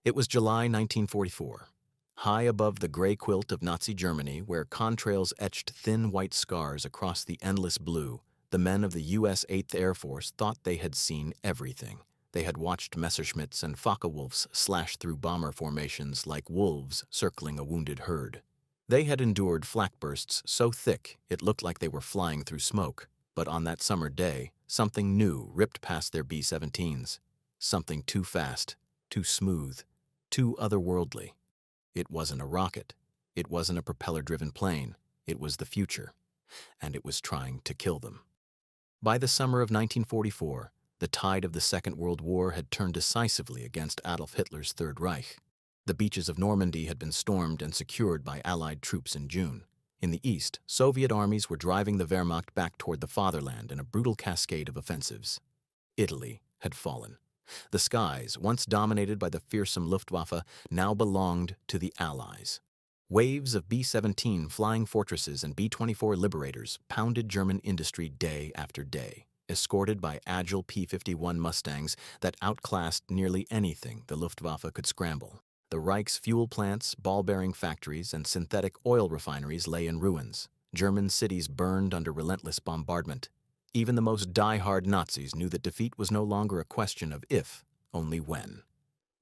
It was July 1944. High above the gray quilt of Nazi Germany, where contrails etched thin white scars across the endless blue, the men of the U.S. 8th Air Force thought they had seen everything. They had watched Messerschmitts and Focke-Wulfs slash through bomber formations like wolves circling a wounded herd. They had endured flak bursts so thick it looked like they were flying through smoke. But on that summer day, something new ripped past their B-17s. Something too fast, too smooth, too otherworldly. It wasn't a rocket. It wasn't a propeller-driven plane. It was the future. And it was trying to kill them. By the summer of 1944, the tide of the Second World War had turned decisively against Adolf Hitler's Third Reich. The beaches of Normandy had been stormed and secured by Allied troops in June. In the east, Soviet armies were driving the Wehrmacht back toward the fatherland in a brutal cascade of offensives. Italy had fallen. The skies, once dominated by the fearsome Luftwaffe, now belonged to the Allies. Waves of B-17 flying fortresses and B-24 Liberators pounded German industry day after day, escorted by agile P-51 Mustangs that outclassed nearly anything the Luftwaffe could scramble. The Reich's fuel plants, ball-bearing factories, and synthetic oil refineries lay in ruins. German cities burned under relentless bombardment. Even the most die-hard Nazis knew that defeat was no longer a question of if, only when.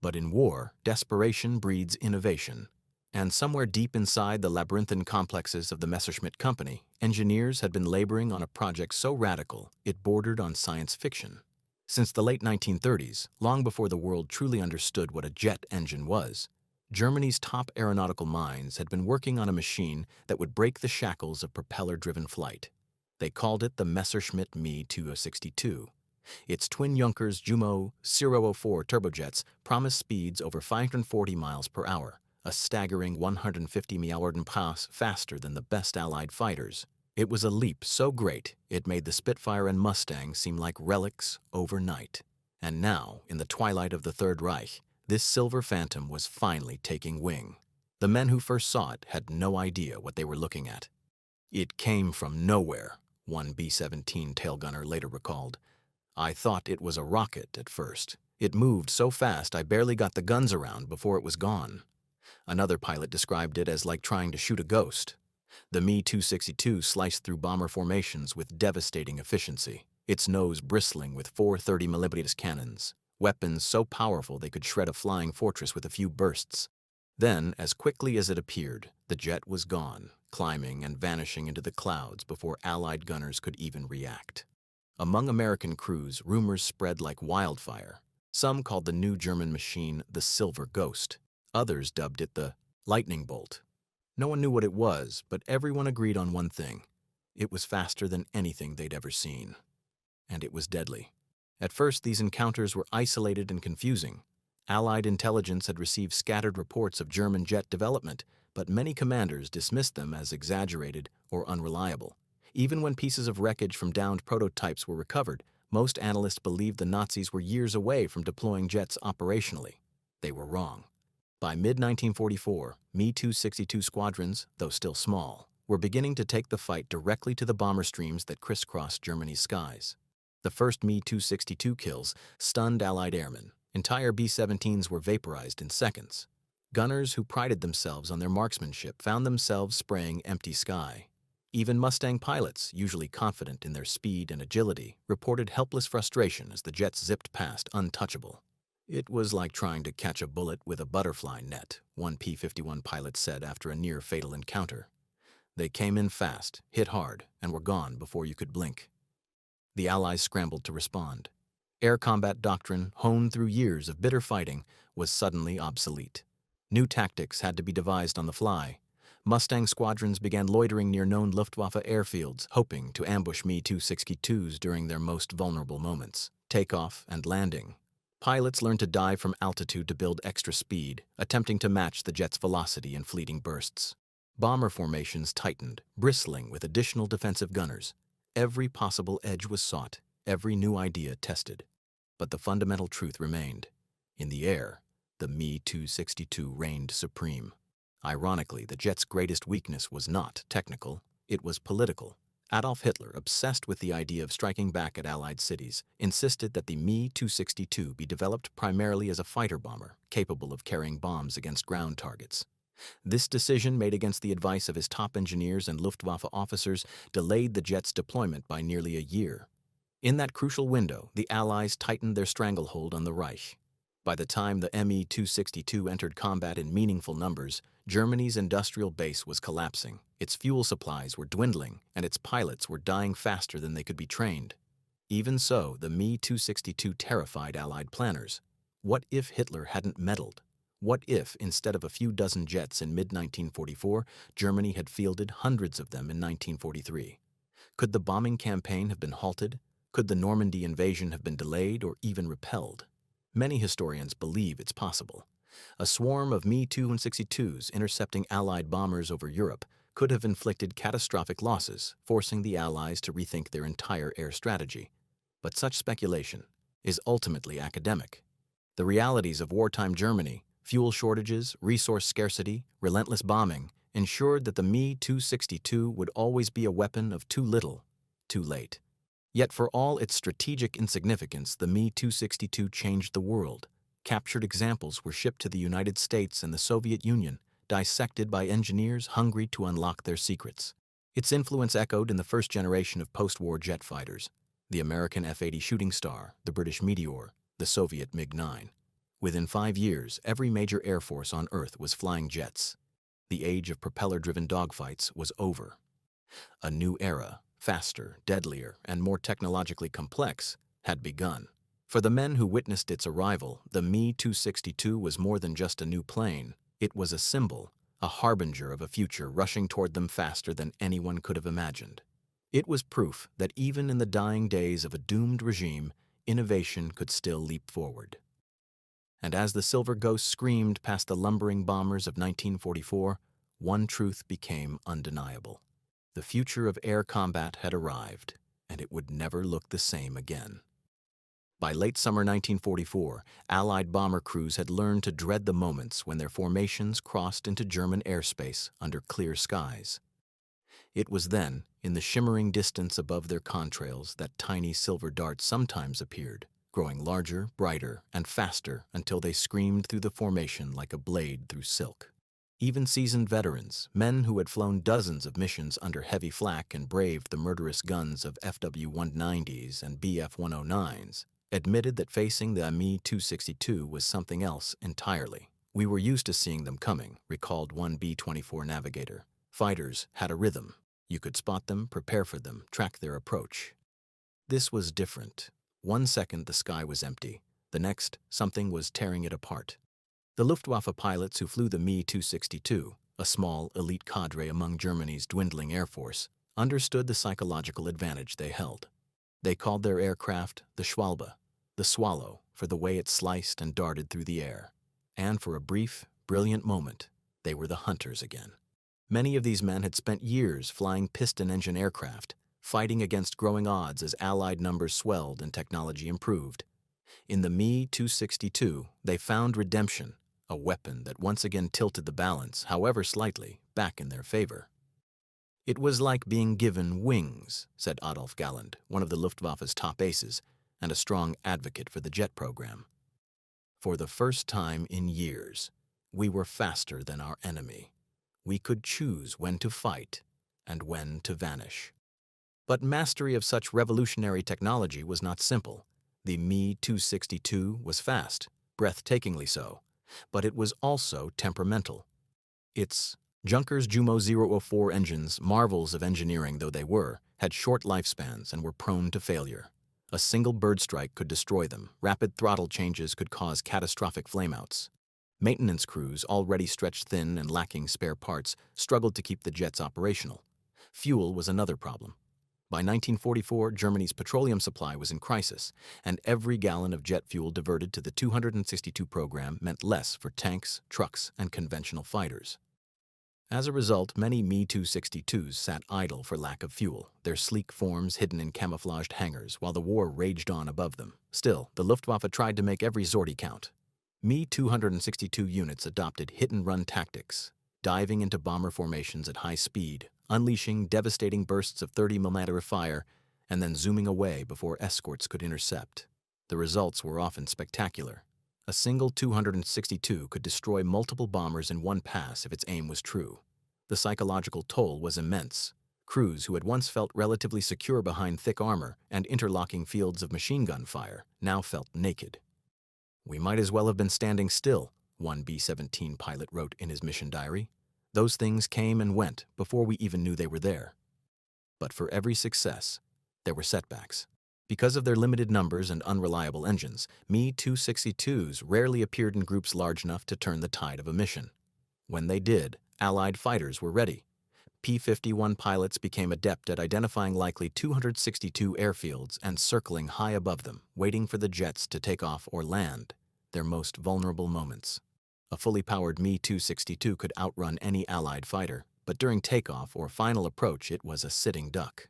But in war, desperation breeds innovation. And somewhere deep inside the labyrinthine complexes of the Messerschmitt Company, engineers had been laboring on a project so radical it bordered on science fiction. Since the late 1930s, long before the world truly understood what a jet engine was, Germany's top aeronautical minds had been working on a machine that would break the shackles of propeller-driven flight. They called it the Messerschmitt Me 262. Its twin Junkers Jumo 004 turbojets promised speeds over 540 miles per hour, a staggering 150 mph faster than the best Allied fighters. It was a leap so great it made the Spitfire and Mustang seem like relics overnight. And now, in the twilight of the Third Reich, this silver phantom was finally taking wing. The men who first saw it had no idea what they were looking at. "It came from nowhere," one B-17 tailgunner later recalled. "I thought it was a rocket at first. It moved so fast I barely got the guns around before it was gone." Another pilot described it as like trying to shoot a ghost. The Me-262 sliced through bomber formations with devastating efficiency, its nose bristling with four 30mm cannons, weapons so powerful they could shred a flying fortress with a few bursts. Then, as quickly as it appeared, the jet was gone, climbing and vanishing into the clouds before Allied gunners could even react. Among American crews, rumors spread like wildfire. Some called the new German machine the Silver Ghost. Others dubbed it the Lightning Bolt. No one knew what it was, but everyone agreed on one thing. It was faster than anything they'd ever seen. And it was deadly. At first, these encounters were isolated and confusing. Allied intelligence had received scattered reports of German jet development, but many commanders dismissed them as exaggerated or unreliable. Even when pieces of wreckage from downed prototypes were recovered, most analysts believed the Nazis were years away from deploying jets operationally. They were wrong. By mid-1944, Me-262 squadrons, though still small, were beginning to take the fight directly to the bomber streams that crisscrossed Germany's skies. The first Me-262 kills stunned Allied airmen. Entire B-17s were vaporized in seconds. Gunners who prided themselves on their marksmanship found themselves spraying empty sky. Even Mustang pilots, usually confident in their speed and agility, reported helpless frustration as the jets zipped past untouchable. "It was like trying to catch a bullet with a butterfly net," one P-51 pilot said after a near-fatal encounter. "They came in fast, hit hard, and were gone before you could blink." The Allies scrambled to respond. Air combat doctrine, honed through years of bitter fighting, was suddenly obsolete. New tactics had to be devised on the fly. Mustang squadrons began loitering near known Luftwaffe airfields, hoping to ambush Me-262s during their most vulnerable moments, takeoff and landing. Pilots learned to dive from altitude to build extra speed, attempting to match the jet's velocity in fleeting bursts. Bomber formations tightened, bristling with additional defensive gunners. Every possible edge was sought, every new idea tested. But the fundamental truth remained. In the air, the Me-262 reigned supreme. Ironically, the jet's greatest weakness was not technical, it was political. Adolf Hitler, obsessed with the idea of striking back at Allied cities, insisted that the Me-262 be developed primarily as a fighter bomber capable of carrying bombs against ground targets. This decision, made against the advice of his top engineers and Luftwaffe officers, delayed the jet's deployment by nearly a year. In that crucial window, the Allies tightened their stranglehold on the Reich. By the time the Me-262 entered combat in meaningful numbers, Germany's industrial base was collapsing, its fuel supplies were dwindling, and its pilots were dying faster than they could be trained. Even so, the Me-262 terrified Allied planners. What if Hitler hadn't meddled? What if, instead of a few dozen jets in mid-1944, Germany had fielded hundreds of them in 1943? Could the bombing campaign have been halted? Could the Normandy invasion have been delayed or even repelled? Many historians believe it's possible. A swarm of Me-262s intercepting Allied bombers over Europe could have inflicted catastrophic losses, forcing the Allies to rethink their entire air strategy. But such speculation is ultimately academic. The realities of wartime Germany, fuel shortages, resource scarcity, relentless bombing, ensured that the Me-262 would always be a weapon of too little, too late. Yet for all its strategic insignificance, the Me-262 changed the world. Captured examples were shipped to the United States and the Soviet Union, dissected by engineers hungry to unlock their secrets. Its influence echoed in the first generation of post-war jet fighters: the American F-80 Shooting Star, the British Meteor, the Soviet MiG-9. Within 5 years, every major air force on Earth was flying jets. The age of propeller-driven dogfights was over. A new era, faster, deadlier, and more technologically complex, had begun. For the men who witnessed its arrival, the Me-262 was more than just a new plane. It was a symbol, a harbinger of a future rushing toward them faster than anyone could have imagined. It was proof that even in the dying days of a doomed regime, innovation could still leap forward. And as the Silver Ghost screamed past the lumbering bombers of 1944, one truth became undeniable. The future of air combat had arrived, and it would never look the same again. By late summer 1944, Allied bomber crews had learned to dread the moments when their formations crossed into German airspace under clear skies. It was then, in the shimmering distance above their contrails, that tiny silver darts sometimes appeared, growing larger, brighter, and faster until they screamed through the formation like a blade through silk. Even seasoned veterans, men who had flown dozens of missions under heavy flak and braved the murderous guns of FW-190s and BF-109s, admitted that facing the Me-262 was something else entirely. "We were used to seeing them coming," recalled one B-24 navigator. "Fighters had a rhythm. You could spot them, prepare for them, track their approach." This was different. One second the sky was empty. The next, something was tearing it apart. The Luftwaffe pilots who flew the Me-262, a small, elite cadre among Germany's dwindling air force, understood the psychological advantage they held. They called their aircraft the Schwalbe, the Swallow, for the way it sliced and darted through the air. And for a brief, brilliant moment, they were the hunters again. Many of these men had spent years flying piston-engine aircraft, fighting against growing odds as Allied numbers swelled and technology improved. In the Me-262, they found redemption, a weapon that once again tilted the balance, however slightly, back in their favor. "It was like being given wings," said Adolf Galland, one of the Luftwaffe's top aces, and a strong advocate for the jet program. "For the first time in years, we were faster than our enemy. We could choose when to fight and when to vanish." But mastery of such revolutionary technology was not simple. The Me-262 was fast, breathtakingly so, but it was also temperamental. Its Junkers Jumo 004 engines, marvels of engineering though they were, had short lifespans and were prone to failure. A single bird strike could destroy them. Rapid throttle changes could cause catastrophic flameouts. Maintenance crews, already stretched thin and lacking spare parts, struggled to keep the jets operational. Fuel was another problem. By 1944, Germany's petroleum supply was in crisis, and every gallon of jet fuel diverted to the 262 program meant less for tanks, trucks, and conventional fighters. As a result, many Me-262s sat idle for lack of fuel, their sleek forms hidden in camouflaged hangars while the war raged on above them. Still, the Luftwaffe tried to make every sortie count. Me-262 units adopted hit-and-run tactics, diving into bomber formations at high speed, unleashing devastating bursts of 30mm fire and then zooming away before escorts could intercept. The results were often spectacular. A single 262 could destroy multiple bombers in one pass if its aim was true. The psychological toll was immense. Crews who had once felt relatively secure behind thick armor and interlocking fields of machine gun fire now felt naked. "We might as well have been standing still," one B-17 pilot wrote in his mission diary. "Those things came and went before we even knew they were there." But for every success, there were setbacks. Because of their limited numbers and unreliable engines, Me-262s rarely appeared in groups large enough to turn the tide of a mission. When they did, Allied fighters were ready. P-51 pilots became adept at identifying likely 262 airfields and circling high above them, waiting for the jets to take off or land, their most vulnerable moments. A fully powered Me-262 could outrun any Allied fighter, but during takeoff or final approach it was a sitting duck.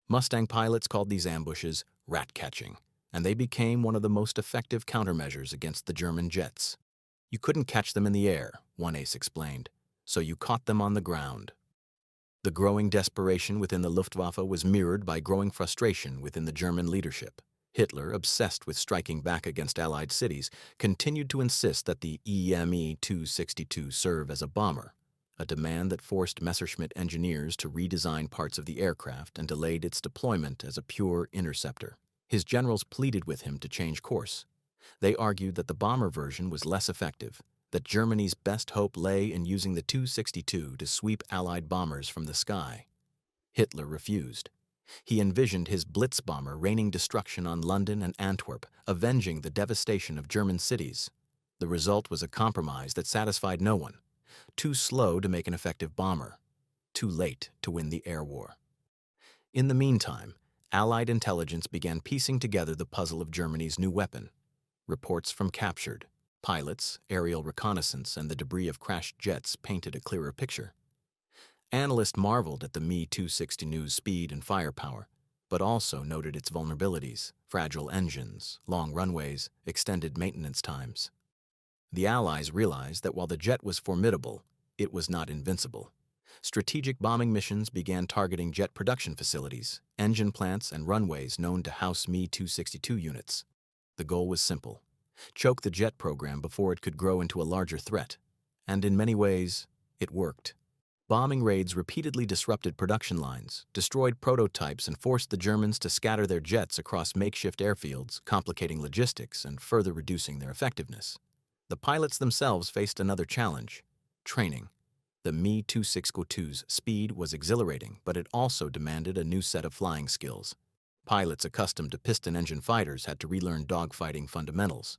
Mustang pilots called these ambushes rat-catching, and they became one of the most effective countermeasures against the German jets. "You couldn't catch them in the air," one ace explained, "so you caught them on the ground." The growing desperation within the Luftwaffe was mirrored by growing frustration within the German leadership. Hitler, obsessed with striking back against Allied cities, continued to insist that the Me-262 serve as a bomber, a demand that forced Messerschmitt engineers to redesign parts of the aircraft and delayed its deployment as a pure interceptor. His generals pleaded with him to change course. They argued that the bomber version was less effective, that Germany's best hope lay in using the 262 to sweep Allied bombers from the sky. Hitler refused. He envisioned his Blitz bomber raining destruction on London and Antwerp, avenging the devastation of German cities. The result was a compromise that satisfied no one. Too slow to make an effective bomber. Too late to win the air war. In the meantime, Allied intelligence began piecing together the puzzle of Germany's new weapon. Reports from captured pilots, aerial reconnaissance, and the debris of crashed jets painted a clearer picture. Analysts marveled at the Me-262's speed and firepower, but also noted its vulnerabilities: fragile engines, long runways, extended maintenance times. The Allies realized that while the jet was formidable, it was not invincible. Strategic bombing missions began targeting jet production facilities, engine plants, and runways known to house Me-262 units. The goal was simple: choke the jet program before it could grow into a larger threat. And in many ways, it worked. Bombing raids repeatedly disrupted production lines, destroyed prototypes, and forced the Germans to scatter their jets across makeshift airfields, complicating logistics and further reducing their effectiveness. The pilots themselves faced another challenge: training. The Me-262's speed was exhilarating, but it also demanded a new set of flying skills. Pilots accustomed to piston-engine fighters had to relearn dogfighting fundamentals.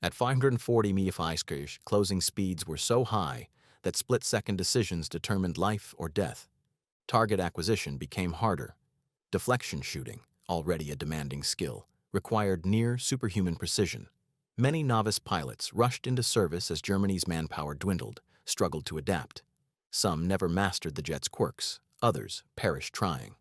At 540 mph, closing speeds were so high that split-second decisions determined life or death. Target acquisition became harder. Deflection shooting, already a demanding skill, required near superhuman precision. Many novice pilots rushed into service as Germany's manpower dwindled, struggled to adapt. Some never mastered the jet's quirks, others perished trying.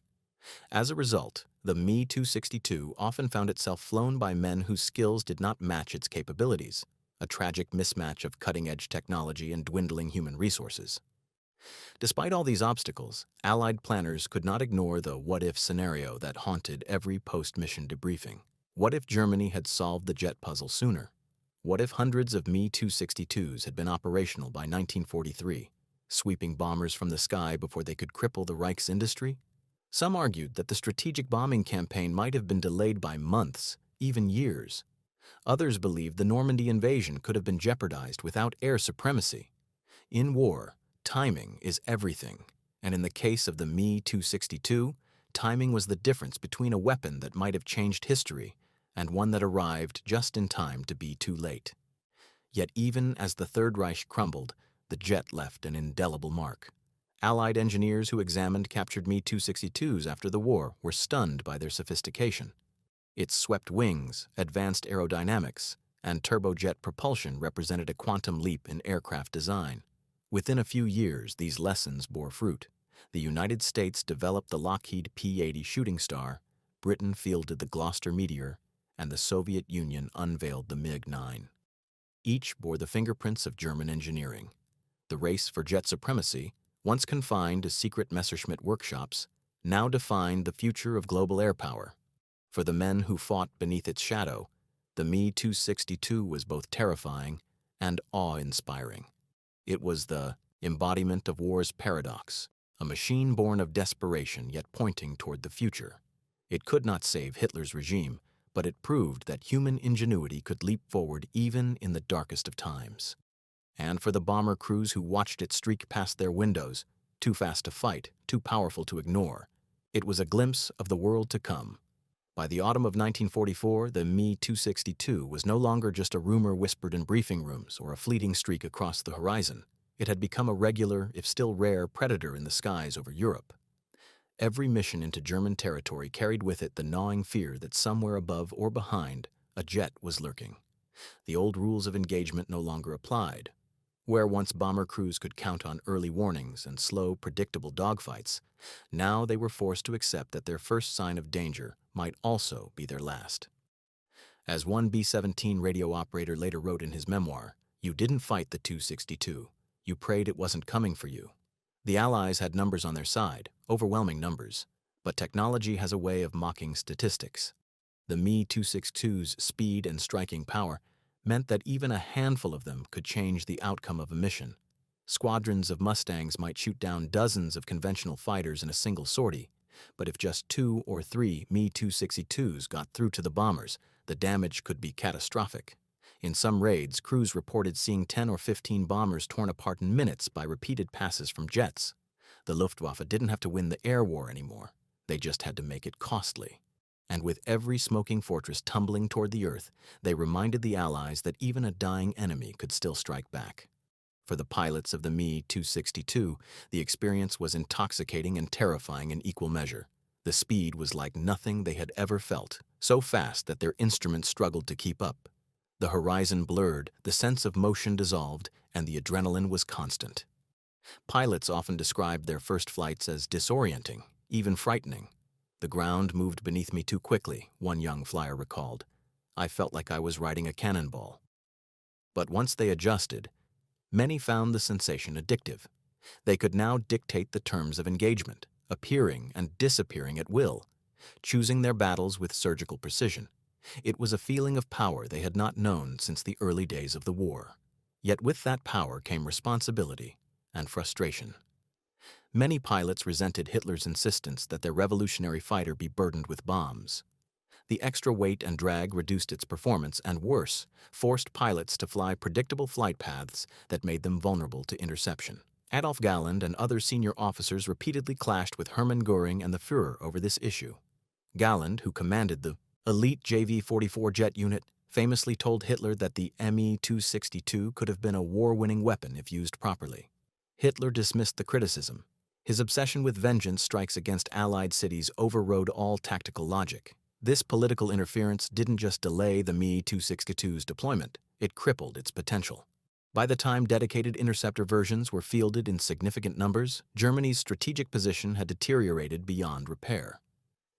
As a result, the Me-262 often found itself flown by men whose skills did not match its capabilities, a tragic mismatch of cutting-edge technology and dwindling human resources. Despite all these obstacles, Allied planners could not ignore the what-if scenario that haunted every post-mission debriefing. What if Germany had solved the jet puzzle sooner? What if hundreds of Me-262s had been operational by 1943, sweeping bombers from the sky before they could cripple the Reich's industry? Some argued that the strategic bombing campaign might have been delayed by months, even years. Others believed the Normandy invasion could have been jeopardized without air supremacy. In war, timing is everything, and in the case of the Me-262, timing was the difference between a weapon that might have changed history and one that arrived just in time to be too late. Yet even as the Third Reich crumbled, the jet left an indelible mark. Allied engineers who examined captured Me-262s after the war were stunned by their sophistication. Its swept wings, advanced aerodynamics, and turbojet propulsion represented a quantum leap in aircraft design. Within a few years, these lessons bore fruit. The United States developed the Lockheed P-80 Shooting Star, Britain fielded the Gloucester Meteor, and the Soviet Union unveiled the MiG-9. Each bore the fingerprints of German engineering. The race for jet supremacy once confined to secret Messerschmitt workshops, now defined the future of global air power. For the men who fought beneath its shadow, the Me 262 was both terrifying and awe-inspiring. It was the embodiment of war's paradox, a machine born of desperation yet pointing toward the future. It could not save Hitler's regime, but it proved that human ingenuity could leap forward even in the darkest of times. And for the bomber crews who watched it streak past their windows, too fast to fight, too powerful to ignore, it was a glimpse of the world to come. By the autumn of 1944, the Me 262 was no longer just a rumor whispered in briefing rooms or a fleeting streak across the horizon. It had become a regular, if still rare, predator in the skies over Europe. Every mission into German territory carried with it the gnawing fear that somewhere above or behind, a jet was lurking. The old rules of engagement no longer applied. Where once bomber crews could count on early warnings and slow, predictable dogfights, now they were forced to accept that their first sign of danger might also be their last. As one B-17 radio operator later wrote in his memoir, "You didn't fight the 262. You prayed it wasn't coming for you." The Allies had numbers on their side, overwhelming numbers, but technology has a way of mocking statistics. The Me 262's speed and striking power meant that even a handful of them could change the outcome of a mission. Squadrons of Mustangs might shoot down dozens of conventional fighters in a single sortie, but if just 2 or 3 Me 262s got through to the bombers, the damage could be catastrophic. In some raids, crews reported seeing 10 or 15 bombers torn apart in minutes by repeated passes from jets. The Luftwaffe didn't have to win the air war anymore. They just had to make it costly. And with every smoking fortress tumbling toward the earth, they reminded the Allies that even a dying enemy could still strike back. For the pilots of the Me 262, the experience was intoxicating and terrifying in equal measure. The speed was like nothing they had ever felt, so fast that their instruments struggled to keep up. The horizon blurred, the sense of motion dissolved, and the adrenaline was constant. Pilots often described their first flights as disorienting, even frightening. "The ground moved beneath me too quickly," one young flyer recalled. "I felt like I was riding a cannonball." But once they adjusted, many found the sensation addictive. They could now dictate the terms of engagement, appearing and disappearing at will, choosing their battles with surgical precision. It was a feeling of power they had not known since the early days of the war. Yet with that power came responsibility and frustration. Many pilots resented Hitler's insistence that their revolutionary fighter be burdened with bombs. The extra weight and drag reduced its performance and, worse, forced pilots to fly predictable flight paths that made them vulnerable to interception. Adolf Galland and other senior officers repeatedly clashed with Hermann Göring and the Führer over this issue. Galland, who commanded the elite JV-44 jet unit, famously told Hitler that the Me 262 could have been a war-winning weapon if used properly. Hitler dismissed the criticism. His obsession with vengeance strikes against Allied cities overrode all tactical logic. This political interference didn't just delay the Me 262's deployment, it crippled its potential. By the time dedicated interceptor versions were fielded in significant numbers, Germany's strategic position had deteriorated beyond repair.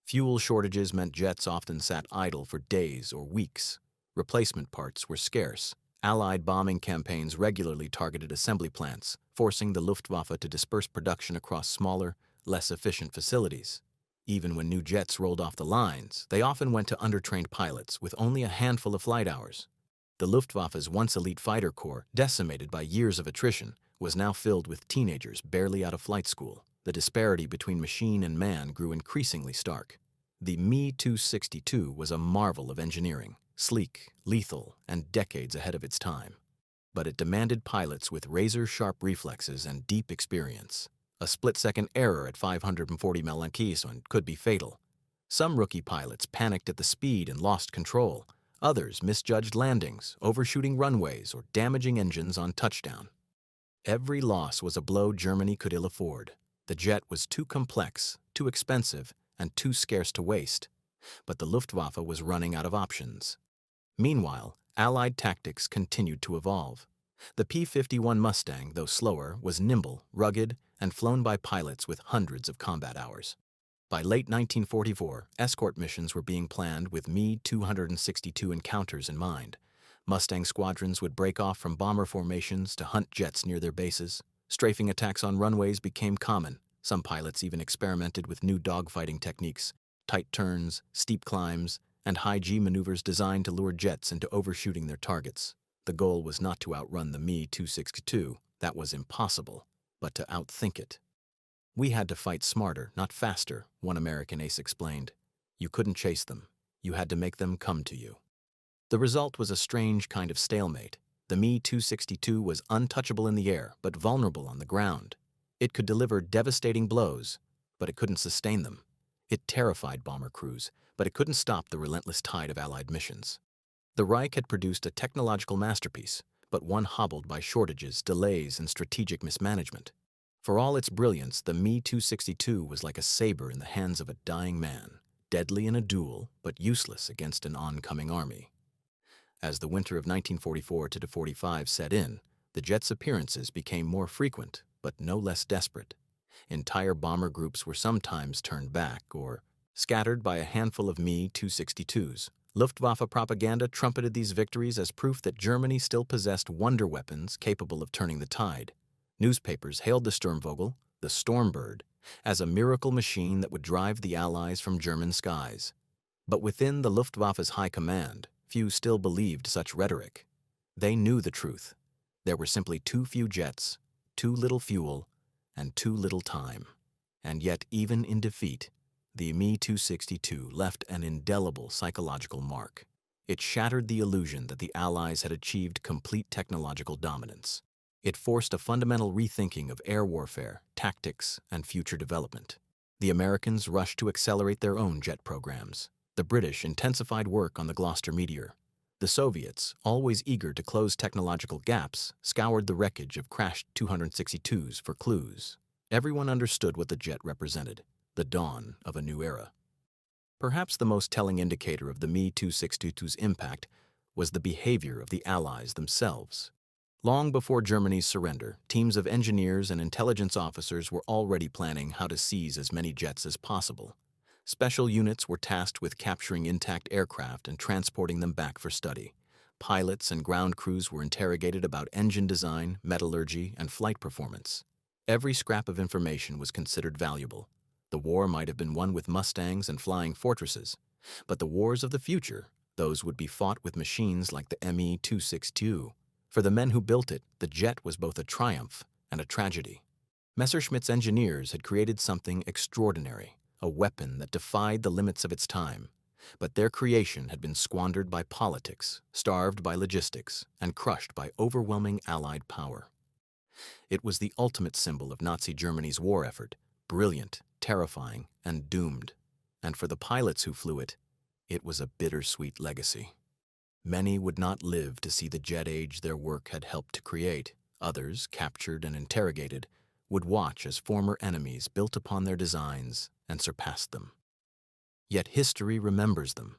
Fuel shortages meant jets often sat idle for days or weeks. Replacement parts were scarce. Allied bombing campaigns regularly targeted assembly plants, forcing the Luftwaffe to disperse production across smaller, less efficient facilities. Even when new jets rolled off the lines, they often went to undertrained pilots with only a handful of flight hours. The Luftwaffe's once elite fighter corps, decimated by years of attrition, was now filled with teenagers barely out of flight school. The disparity between machine and man grew increasingly stark. The Me 262 was a marvel of engineering, sleek, lethal, and decades ahead of its time. But it demanded pilots with razor-sharp reflexes and deep experience. A split-second error at 540 mph could be fatal. Some rookie pilots panicked at the speed and lost control. Others misjudged landings, overshooting runways, or damaging engines on touchdown. Every loss was a blow Germany could ill afford. The jet was too complex, too expensive, and too scarce to waste. But the Luftwaffe was running out of options. Meanwhile, Allied tactics continued to evolve. The P-51 Mustang, though slower, was nimble, rugged, and flown by pilots with hundreds of combat hours. By late 1944, escort missions were being planned with Me 262 encounters in mind. Mustang squadrons would break off from bomber formations to hunt jets near their bases. Strafing attacks on runways became common. Some pilots even experimented with new dogfighting techniques, tight turns, steep climbs, and high-G maneuvers designed to lure jets into overshooting their targets. The goal was not to outrun the Me-262, that was impossible, but to outthink it. "We had to fight smarter, not faster," one American ace explained. "You couldn't chase them. You had to make them come to you." The result was a strange kind of stalemate. The Me-262 was untouchable in the air, but vulnerable on the ground. It could deliver devastating blows, but it couldn't sustain them. It terrified bomber crews, but it couldn't stop the relentless tide of Allied missions. The Reich had produced a technological masterpiece, but one hobbled by shortages, delays, and strategic mismanagement. For all its brilliance, the Me-262 was like a saber in the hands of a dying man, deadly in a duel, but useless against an oncoming army. As the winter of 1944-45 set in, the jet's appearances became more frequent, but no less desperate. Entire bomber groups were sometimes turned back or scattered by a handful of Me-262s. Luftwaffe propaganda trumpeted these victories as proof that Germany still possessed wonder weapons capable of turning the tide. Newspapers hailed the Sturmvogel, the Stormbird, as a miracle machine that would drive the Allies from German skies. But within the Luftwaffe's high command, few still believed such rhetoric. They knew the truth. There were simply too few jets, too little fuel, and too little time. And yet, even in defeat, the Me-262 left an indelible psychological mark. It shattered the illusion that the Allies had achieved complete technological dominance. It forced a fundamental rethinking of air warfare, tactics, and future development. The Americans rushed to accelerate their own jet programs. The British intensified work on the Gloucester Meteor. The Soviets, always eager to close technological gaps, scoured the wreckage of crashed 262s for clues. Everyone understood what the jet represented, the dawn of a new era. Perhaps the most telling indicator of the Me-262's impact was the behavior of the Allies themselves. Long before Germany's surrender, teams of engineers and intelligence officers were already planning how to seize as many jets as possible. Special units were tasked with capturing intact aircraft and transporting them back for study. Pilots and ground crews were interrogated about engine design, metallurgy, and flight performance. Every scrap of information was considered valuable. The war might have been won with Mustangs and flying fortresses, but the wars of the future, those would be fought with machines like the Me-262. For the men who built it, the jet was both a triumph and a tragedy. Messerschmitt's engineers had created something extraordinary, a weapon that defied the limits of its time. But their creation had been squandered by politics, starved by logistics, and crushed by overwhelming Allied power. It was the ultimate symbol of Nazi Germany's war effort, brilliant, terrifying, and doomed. And for the pilots who flew it, it was a bittersweet legacy. Many would not live to see the jet age their work had helped to create. Others, captured and interrogated, would watch as former enemies built upon their designs and surpassed them. Yet history remembers them.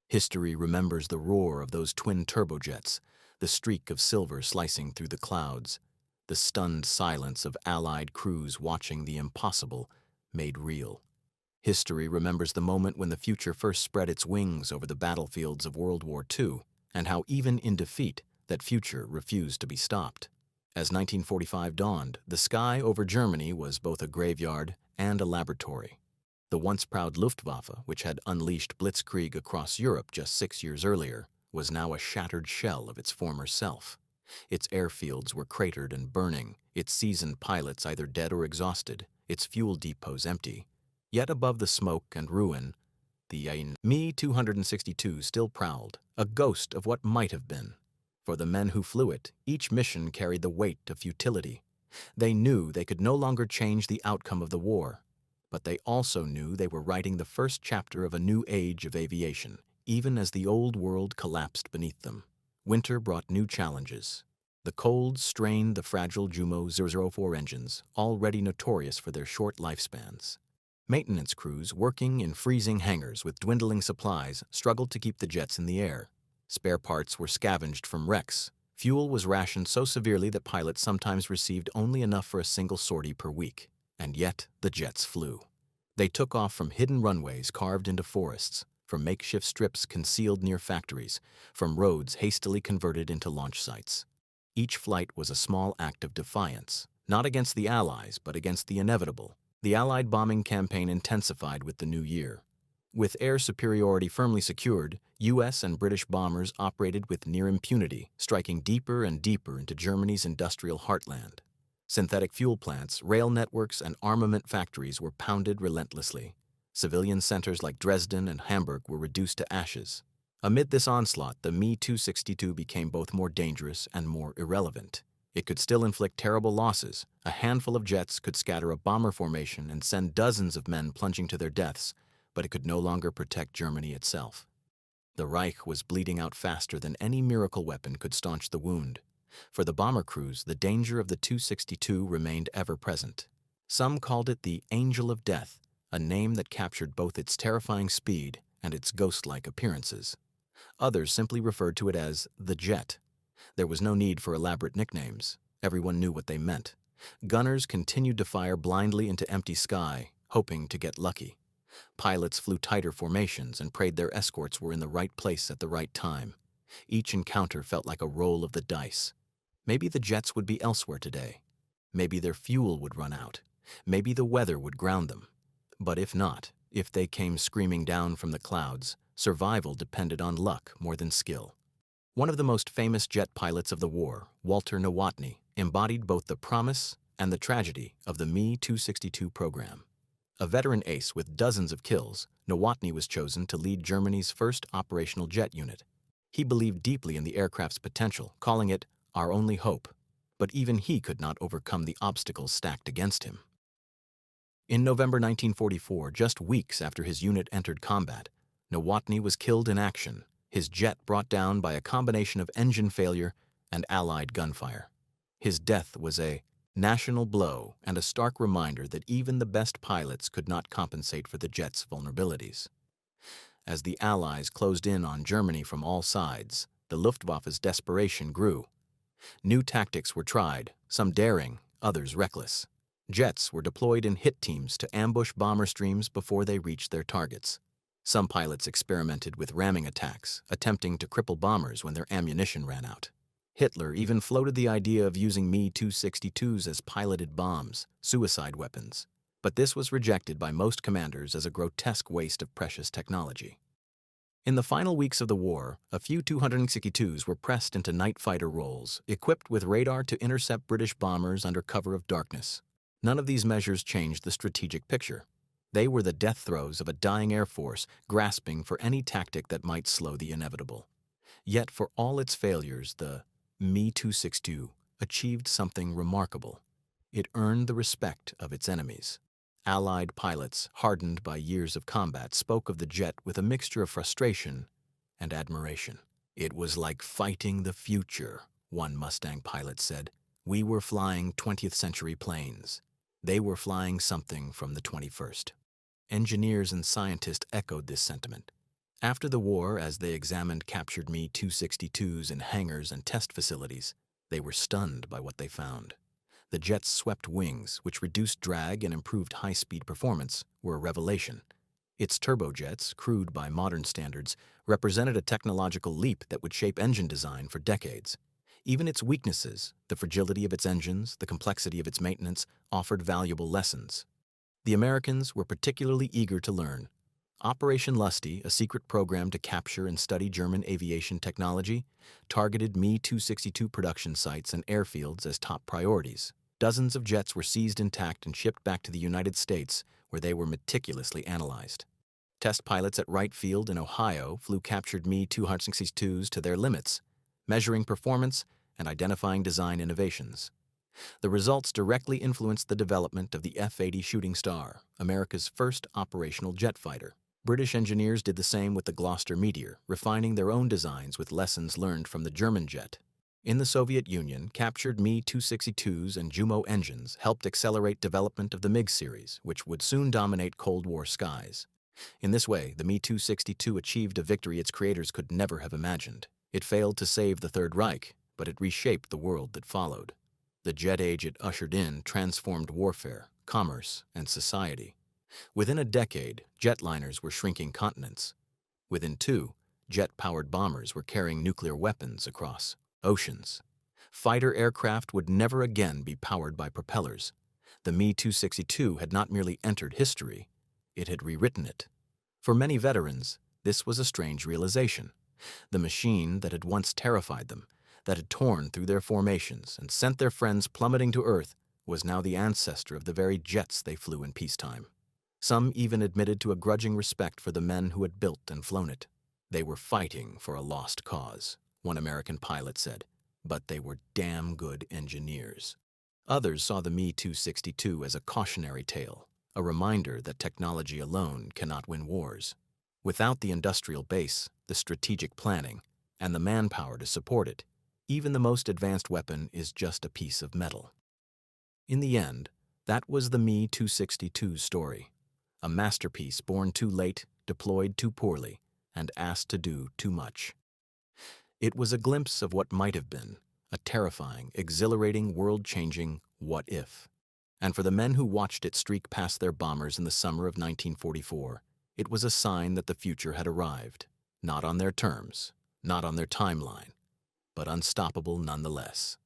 History remembers the roar of those twin turbojets, the streak of silver slicing through the clouds, the stunned silence of Allied crews watching the impossible made real. History remembers the moment when the future first spread its wings over the battlefields of World War II, and how even in defeat, that future refused to be stopped. As 1945 dawned, the sky over Germany was both a graveyard and a laboratory. The once proud Luftwaffe, which had unleashed blitzkrieg across Europe just 6 years earlier, was now a shattered shell of its former self. Its airfields were cratered and burning, its seasoned pilots either dead or exhausted, its fuel depots empty. Yet above the smoke and ruin, the Me-262 still prowled, a ghost of what might have been. For the men who flew it, each mission carried the weight of futility. They knew they could no longer change the outcome of the war, but they also knew they were writing the first chapter of a new age of aviation, even as the old world collapsed beneath them. Winter brought new challenges. The cold strained the fragile Jumo 004 engines, already notorious for their short lifespans. Maintenance crews working in freezing hangars with dwindling supplies struggled to keep the jets in the air. Spare parts were scavenged from wrecks. Fuel was rationed so severely that pilots sometimes received only enough for a single sortie per week. And yet, the jets flew. They took off from hidden runways carved into forests, from makeshift strips concealed near factories, from roads hastily converted into launch sites. Each flight was a small act of defiance, Not against the Allies, but against the inevitable. The Allied bombing campaign intensified with the new year. With air superiority firmly secured, U.S. and British bombers operated with near impunity, striking deeper and deeper into Germany's industrial heartland. Synthetic fuel plants, rail networks, and armament factories were pounded relentlessly. Civilian centers like Dresden and Hamburg were reduced to ashes. Amid this onslaught, the Me-262 became both more dangerous and more irrelevant. It could still inflict terrible losses. A handful of jets could scatter a bomber formation and send dozens of men plunging to their deaths, but it could no longer protect Germany itself. The Reich was bleeding out faster than any miracle weapon could staunch the wound. For the bomber crews, the danger of the 262 remained ever present. Some called it the Angel of Death, a name that captured both its terrifying speed and its ghost-like appearances. Others simply referred to it as the Jet. There was no need for elaborate nicknames. Everyone knew what they meant. Gunners continued to fire blindly into empty sky, hoping to get lucky. Pilots flew tighter formations and prayed their escorts were in the right place at the right time. Each encounter felt like a roll of the dice. Maybe the jets would be elsewhere today. Maybe their fuel would run out. Maybe the weather would ground them. But if not, if they came screaming down from the clouds, survival depended on luck more than skill. One of the most famous jet pilots of the war, Walter Nowotny, embodied both the promise and the tragedy of the Me-262 program. A veteran ace with dozens of kills, Nowotny was chosen to lead Germany's first operational jet unit. He believed deeply in the aircraft's potential, calling it our only hope, but even he could not overcome the obstacles stacked against him. In November 1944, just weeks after his unit entered combat, Nowotny was killed in action, his jet brought down by a combination of engine failure and Allied gunfire. His death was a national blow and a stark reminder that even the best pilots could not compensate for the jet's vulnerabilities. As the Allies closed in on Germany from all sides, the Luftwaffe's desperation grew. New tactics were tried, some daring, others reckless. Jets were deployed in hit teams to ambush bomber streams before they reached their targets. Some pilots experimented with ramming attacks, attempting to cripple bombers when their ammunition ran out. Hitler even floated the idea of using Me-262s as piloted bombs, suicide weapons. But this was rejected by most commanders as a grotesque waste of precious technology. In the final weeks of the war, a few 262s were pressed into night fighter roles, equipped with radar to intercept British bombers under cover of darkness. None of these measures changed the strategic picture. They were the death throes of a dying air force, grasping for any tactic that might slow the inevitable. Yet for all its failures, the Me-262 achieved something remarkable. It earned the respect of its enemies. Allied pilots, hardened by years of combat, spoke of the jet with a mixture of frustration and admiration. "It was like fighting the future," one Mustang pilot said. "We were flying 20th century planes. They were flying something from the 21st. Engineers and scientists echoed this sentiment. After the war, as they examined captured Me-262s in hangars and test facilities, they were stunned by what they found. The jet's swept wings, which reduced drag and improved high-speed performance, were a revelation. Its turbojets, crude by modern standards, represented a technological leap that would shape engine design for decades. Even its weaknesses, the fragility of its engines, the complexity of its maintenance, offered valuable lessons. The Americans were particularly eager to learn. Operation Lusty, a secret program to capture and study German aviation technology, targeted Me-262 production sites and airfields as top priorities. Dozens of jets were seized intact and shipped back to the United States, where they were meticulously analyzed. Test pilots at Wright Field in Ohio flew captured Me-262s to their limits, measuring performance and identifying design innovations. The results directly influenced the development of the F-80 Shooting Star, America's first operational jet fighter. British engineers did the same with the Gloucester Meteor, refining their own designs with lessons learned from the German jet. In the Soviet Union, captured Me-262s and Jumo engines helped accelerate development of the MiG series, which would soon dominate Cold War skies. In this way, the Me-262 achieved a victory its creators could never have imagined. It failed to save the Third Reich, but it reshaped the world that followed. The jet age it ushered in transformed warfare, commerce, and society. Within a decade, jetliners were shrinking continents. Within two, jet-powered bombers were carrying nuclear weapons across oceans. Fighter aircraft would never again be powered by propellers. The Me-262 had not merely entered history, it had rewritten it. For many veterans, this was a strange realization. The machine that had once terrified them, that had torn through their formations and sent their friends plummeting to earth, was now the ancestor of the very jets they flew in peacetime. Some even admitted to a grudging respect for the men who had built and flown it. They were fighting for a lost cause, one American pilot said, but they were damn good engineers. Others saw the Me-262 as a cautionary tale, a reminder that technology alone cannot win wars. Without the industrial base, the strategic planning, and the manpower to support it, even the most advanced weapon is just a piece of metal. In the end, that was the Me-262's story. A masterpiece born too late, deployed too poorly, and asked to do too much. It was a glimpse of what might have been, a terrifying, exhilarating, world-changing what if. And for the men who watched it streak past their bombers in the summer of 1944, it was a sign that the future had arrived, not on their terms, not on their timeline, but unstoppable nonetheless.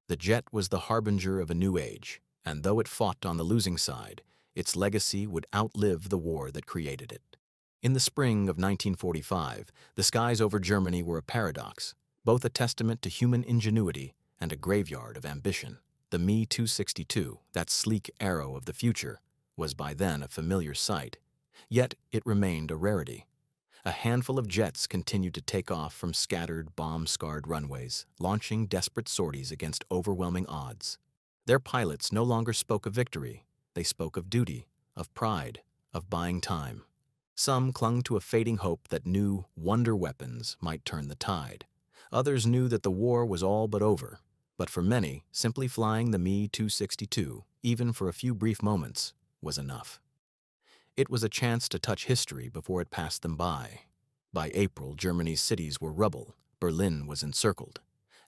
The jet was the harbinger of a new age, and though it fought on the losing side, its legacy would outlive the war that created it. In the spring of 1945, the skies over Germany were a paradox, both a testament to human ingenuity and a graveyard of ambition. The Me-262, that sleek arrow of the future, was by then a familiar sight, yet it remained a rarity. A handful of jets continued to take off from scattered, bomb-scarred runways, launching desperate sorties against overwhelming odds. Their pilots no longer spoke of victory. They spoke of duty, of pride, of buying time. Some clung to a fading hope that new wonder weapons might turn the tide. Others knew that the war was all but over. But for many, simply flying the Me-262, even for a few brief moments, was enough. It was a chance to touch history before it passed them by. By April, Germany's cities were rubble. Berlin was encircled.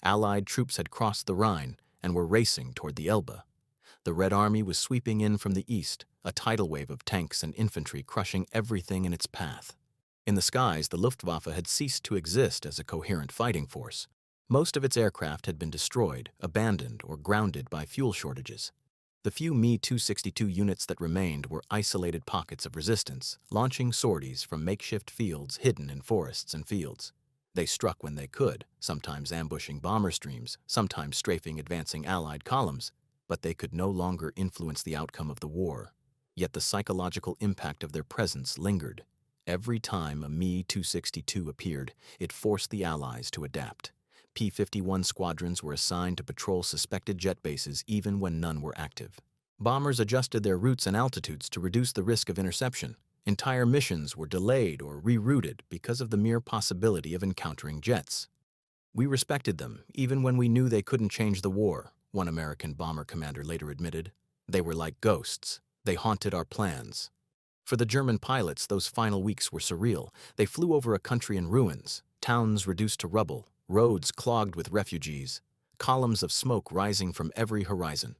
Allied troops had crossed the Rhine and were racing toward the Elbe. The Red Army was sweeping in from the east, a tidal wave of tanks and infantry crushing everything in its path. In the skies, the Luftwaffe had ceased to exist as a coherent fighting force. Most of its aircraft had been destroyed, abandoned, or grounded by fuel shortages. The few Me-262 units that remained were isolated pockets of resistance, launching sorties from makeshift fields hidden in forests and fields. They struck when they could, sometimes ambushing bomber streams, sometimes strafing advancing Allied columns, but they could no longer influence the outcome of the war. Yet the psychological impact of their presence lingered. Every time a Me-262 appeared, it forced the Allies to adapt. P-51 squadrons were assigned to patrol suspected jet bases even when none were active. Bombers adjusted their routes and altitudes to reduce the risk of interception. Entire missions were delayed or rerouted because of the mere possibility of encountering jets. We respected them, even when we knew they couldn't change the war, one American bomber commander later admitted. They were like ghosts. They haunted our plans. For the German pilots, those final weeks were surreal. They flew over a country in ruins, towns reduced to rubble, roads clogged with refugees, columns of smoke rising from every horizon.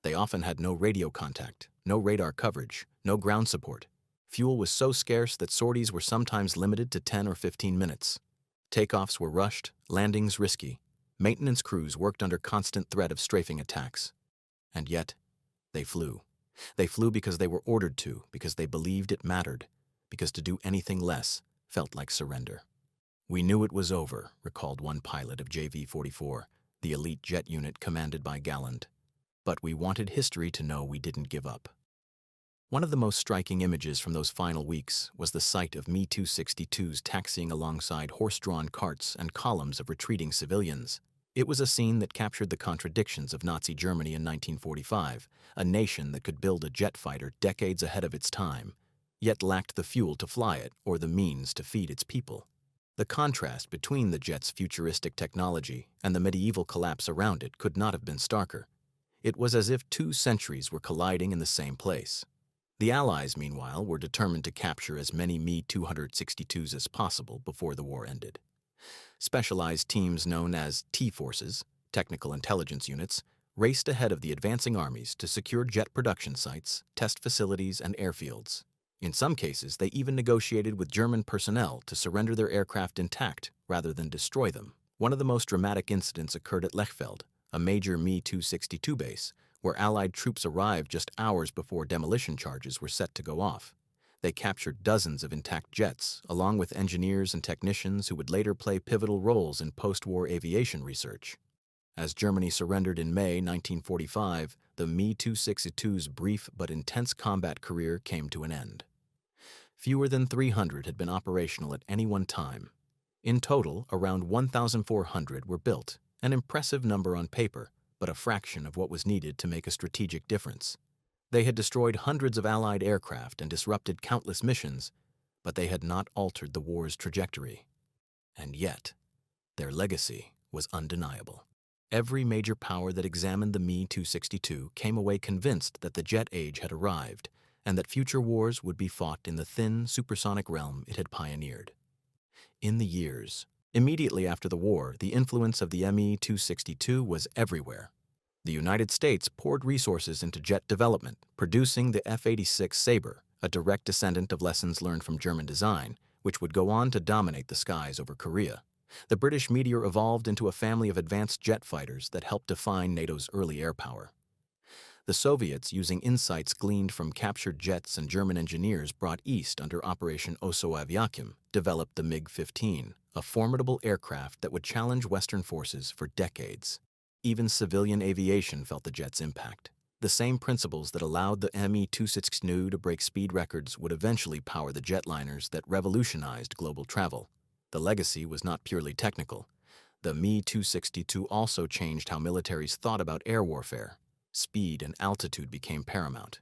They often had no radio contact, no radar coverage, no ground support. Fuel was so scarce that sorties were sometimes limited to 10 or 15 minutes. Takeoffs were rushed, landings risky. Maintenance crews worked under constant threat of strafing attacks. And yet, they flew. They flew because they were ordered to, because they believed it mattered, because to do anything less felt like surrender. "We knew it was over," recalled one pilot of JV-44, the elite jet unit commanded by Galland. "But we wanted history to know we didn't give up." One of the most striking images from those final weeks was the sight of Me-262s taxiing alongside horse-drawn carts and columns of retreating civilians. It was a scene that captured the contradictions of Nazi Germany in 1945, a nation that could build a jet fighter decades ahead of its time, yet lacked the fuel to fly it or the means to feed its people. The contrast between the jet's futuristic technology and the medieval collapse around it could not have been starker. It was as if 2 centuries were colliding in the same place. The Allies, meanwhile, were determined to capture as many Me-262s as possible before the war ended. Specialized teams known as T-forces, technical intelligence units, raced ahead of the advancing armies to secure jet production sites, test facilities, and airfields. In some cases, they even negotiated with German personnel to surrender their aircraft intact rather than destroy them. One of the most dramatic incidents occurred at Lechfeld, a major Me-262 base, where Allied troops arrived just hours before demolition charges were set to go off. They captured dozens of intact jets, along with engineers and technicians who would later play pivotal roles in post-war aviation research. As Germany surrendered in May 1945, the Me-262's brief but intense combat career came to an end. Fewer than 300 had been operational at any one time. In total, around 1,400 were built, an impressive number on paper, but a fraction of what was needed to make a strategic difference. They had destroyed hundreds of Allied aircraft and disrupted countless missions, but they had not altered the war's trajectory. And yet, their legacy was undeniable. Every major power that examined the Me-262 came away convinced that the jet age had arrived and that future wars would be fought in the thin, supersonic realm it had pioneered. In the years immediately after the war, the influence of the Me-262 was everywhere. The United States poured resources into jet development, producing the F-86 Sabre, a direct descendant of lessons learned from German design, which would go on to dominate the skies over Korea. The British Meteor evolved into a family of advanced jet fighters that helped define NATO's early air power. The Soviets, using insights gleaned from captured jets and German engineers brought east under Operation Oso Aviakum, developed the MiG-15, a formidable aircraft that would challenge Western forces for decades. Even civilian aviation felt the jet's impact. The same principles that allowed the Me-262 to break speed records would eventually power the jetliners that revolutionized global travel. The legacy was not purely technical. The Me-262 also changed how militaries thought about air warfare. Speed and altitude became paramount.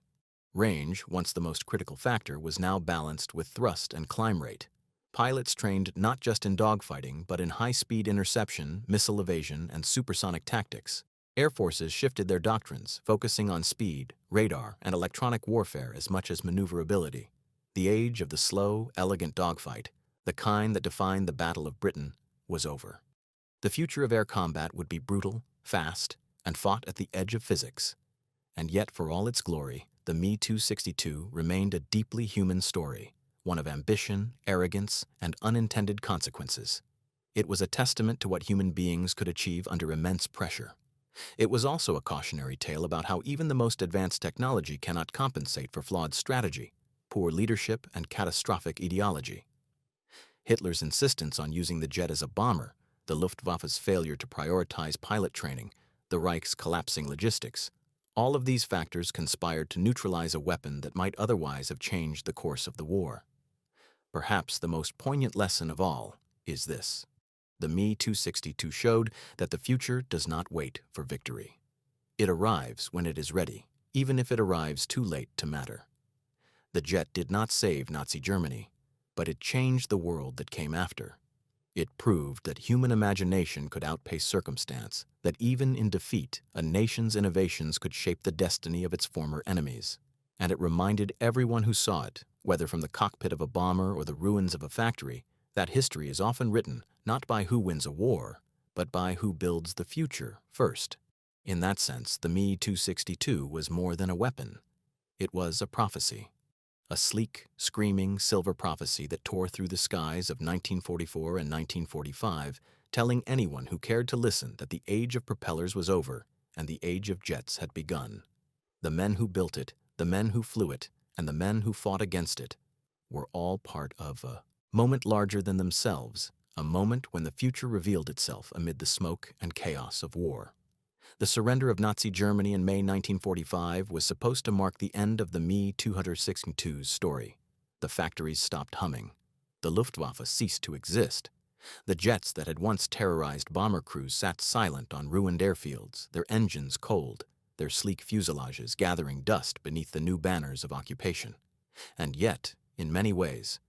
Range, once the most critical factor, was now balanced with thrust and climb rate. Pilots trained not just in dogfighting, but in high-speed interception, missile evasion, and supersonic tactics. Air forces shifted their doctrines, focusing on speed, radar, and electronic warfare as much as maneuverability. The age of the slow, elegant dogfight, the kind that defined the Battle of Britain, was over. The future of air combat would be brutal, fast, and fought at the edge of physics. And yet, for all its glory, the Me-262 remained a deeply human story, one of ambition, arrogance, and unintended consequences. It was a testament to what human beings could achieve under immense pressure. It was also a cautionary tale about how even the most advanced technology cannot compensate for flawed strategy, poor leadership, and catastrophic ideology. Hitler's insistence on using the jet as a bomber, the Luftwaffe's failure to prioritize pilot training, the Reich's collapsing logistics, all of these factors conspired to neutralize a weapon that might otherwise have changed the course of the war. Perhaps the most poignant lesson of all is this. The Me-262 showed that the future does not wait for victory. It arrives when it is ready, even if it arrives too late to matter. The jet did not save Nazi Germany, but it changed the world that came after. It proved that human imagination could outpace circumstance, that even in defeat, a nation's innovations could shape the destiny of its former enemies. And it reminded everyone who saw it, whether from the cockpit of a bomber or the ruins of a factory, that history is often written not by who wins a war, but by who builds the future first. In that sense, the Me-262 was more than a weapon. It was a prophecy. A sleek, screaming silver prophecy that tore through the skies of 1944 and 1945, telling anyone who cared to listen that the age of propellers was over and the age of jets had begun. The men who built it, the men who flew it, and the men who fought against it were all part of a moment larger than themselves, a moment when the future revealed itself amid the smoke and chaos of war. The surrender of Nazi Germany in May 1945 was supposed to mark the end of the Me-262's story. The factories stopped humming. The Luftwaffe ceased to exist. The jets that had once terrorized bomber crews sat silent on ruined airfields, their engines cold, their sleek fuselages gathering dust beneath the new banners of occupation. And yet, in many ways,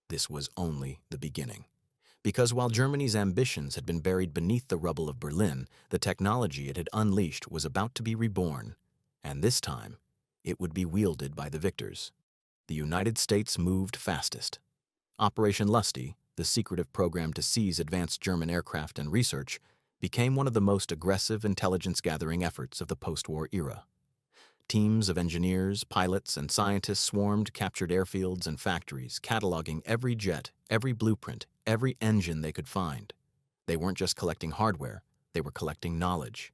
this was only the beginning. Because while Germany's ambitions had been buried beneath the rubble of Berlin, the technology it had unleashed was about to be reborn, and this time, it would be wielded by the victors. The United States moved fastest. Operation Lusty, the secretive program to seize advanced German aircraft and research, became one of the most aggressive intelligence-gathering efforts of the post-war era. Teams of engineers, pilots, and scientists swarmed captured airfields and factories, cataloging every jet, every blueprint, every engine they could find. They weren't just collecting hardware, they were collecting knowledge.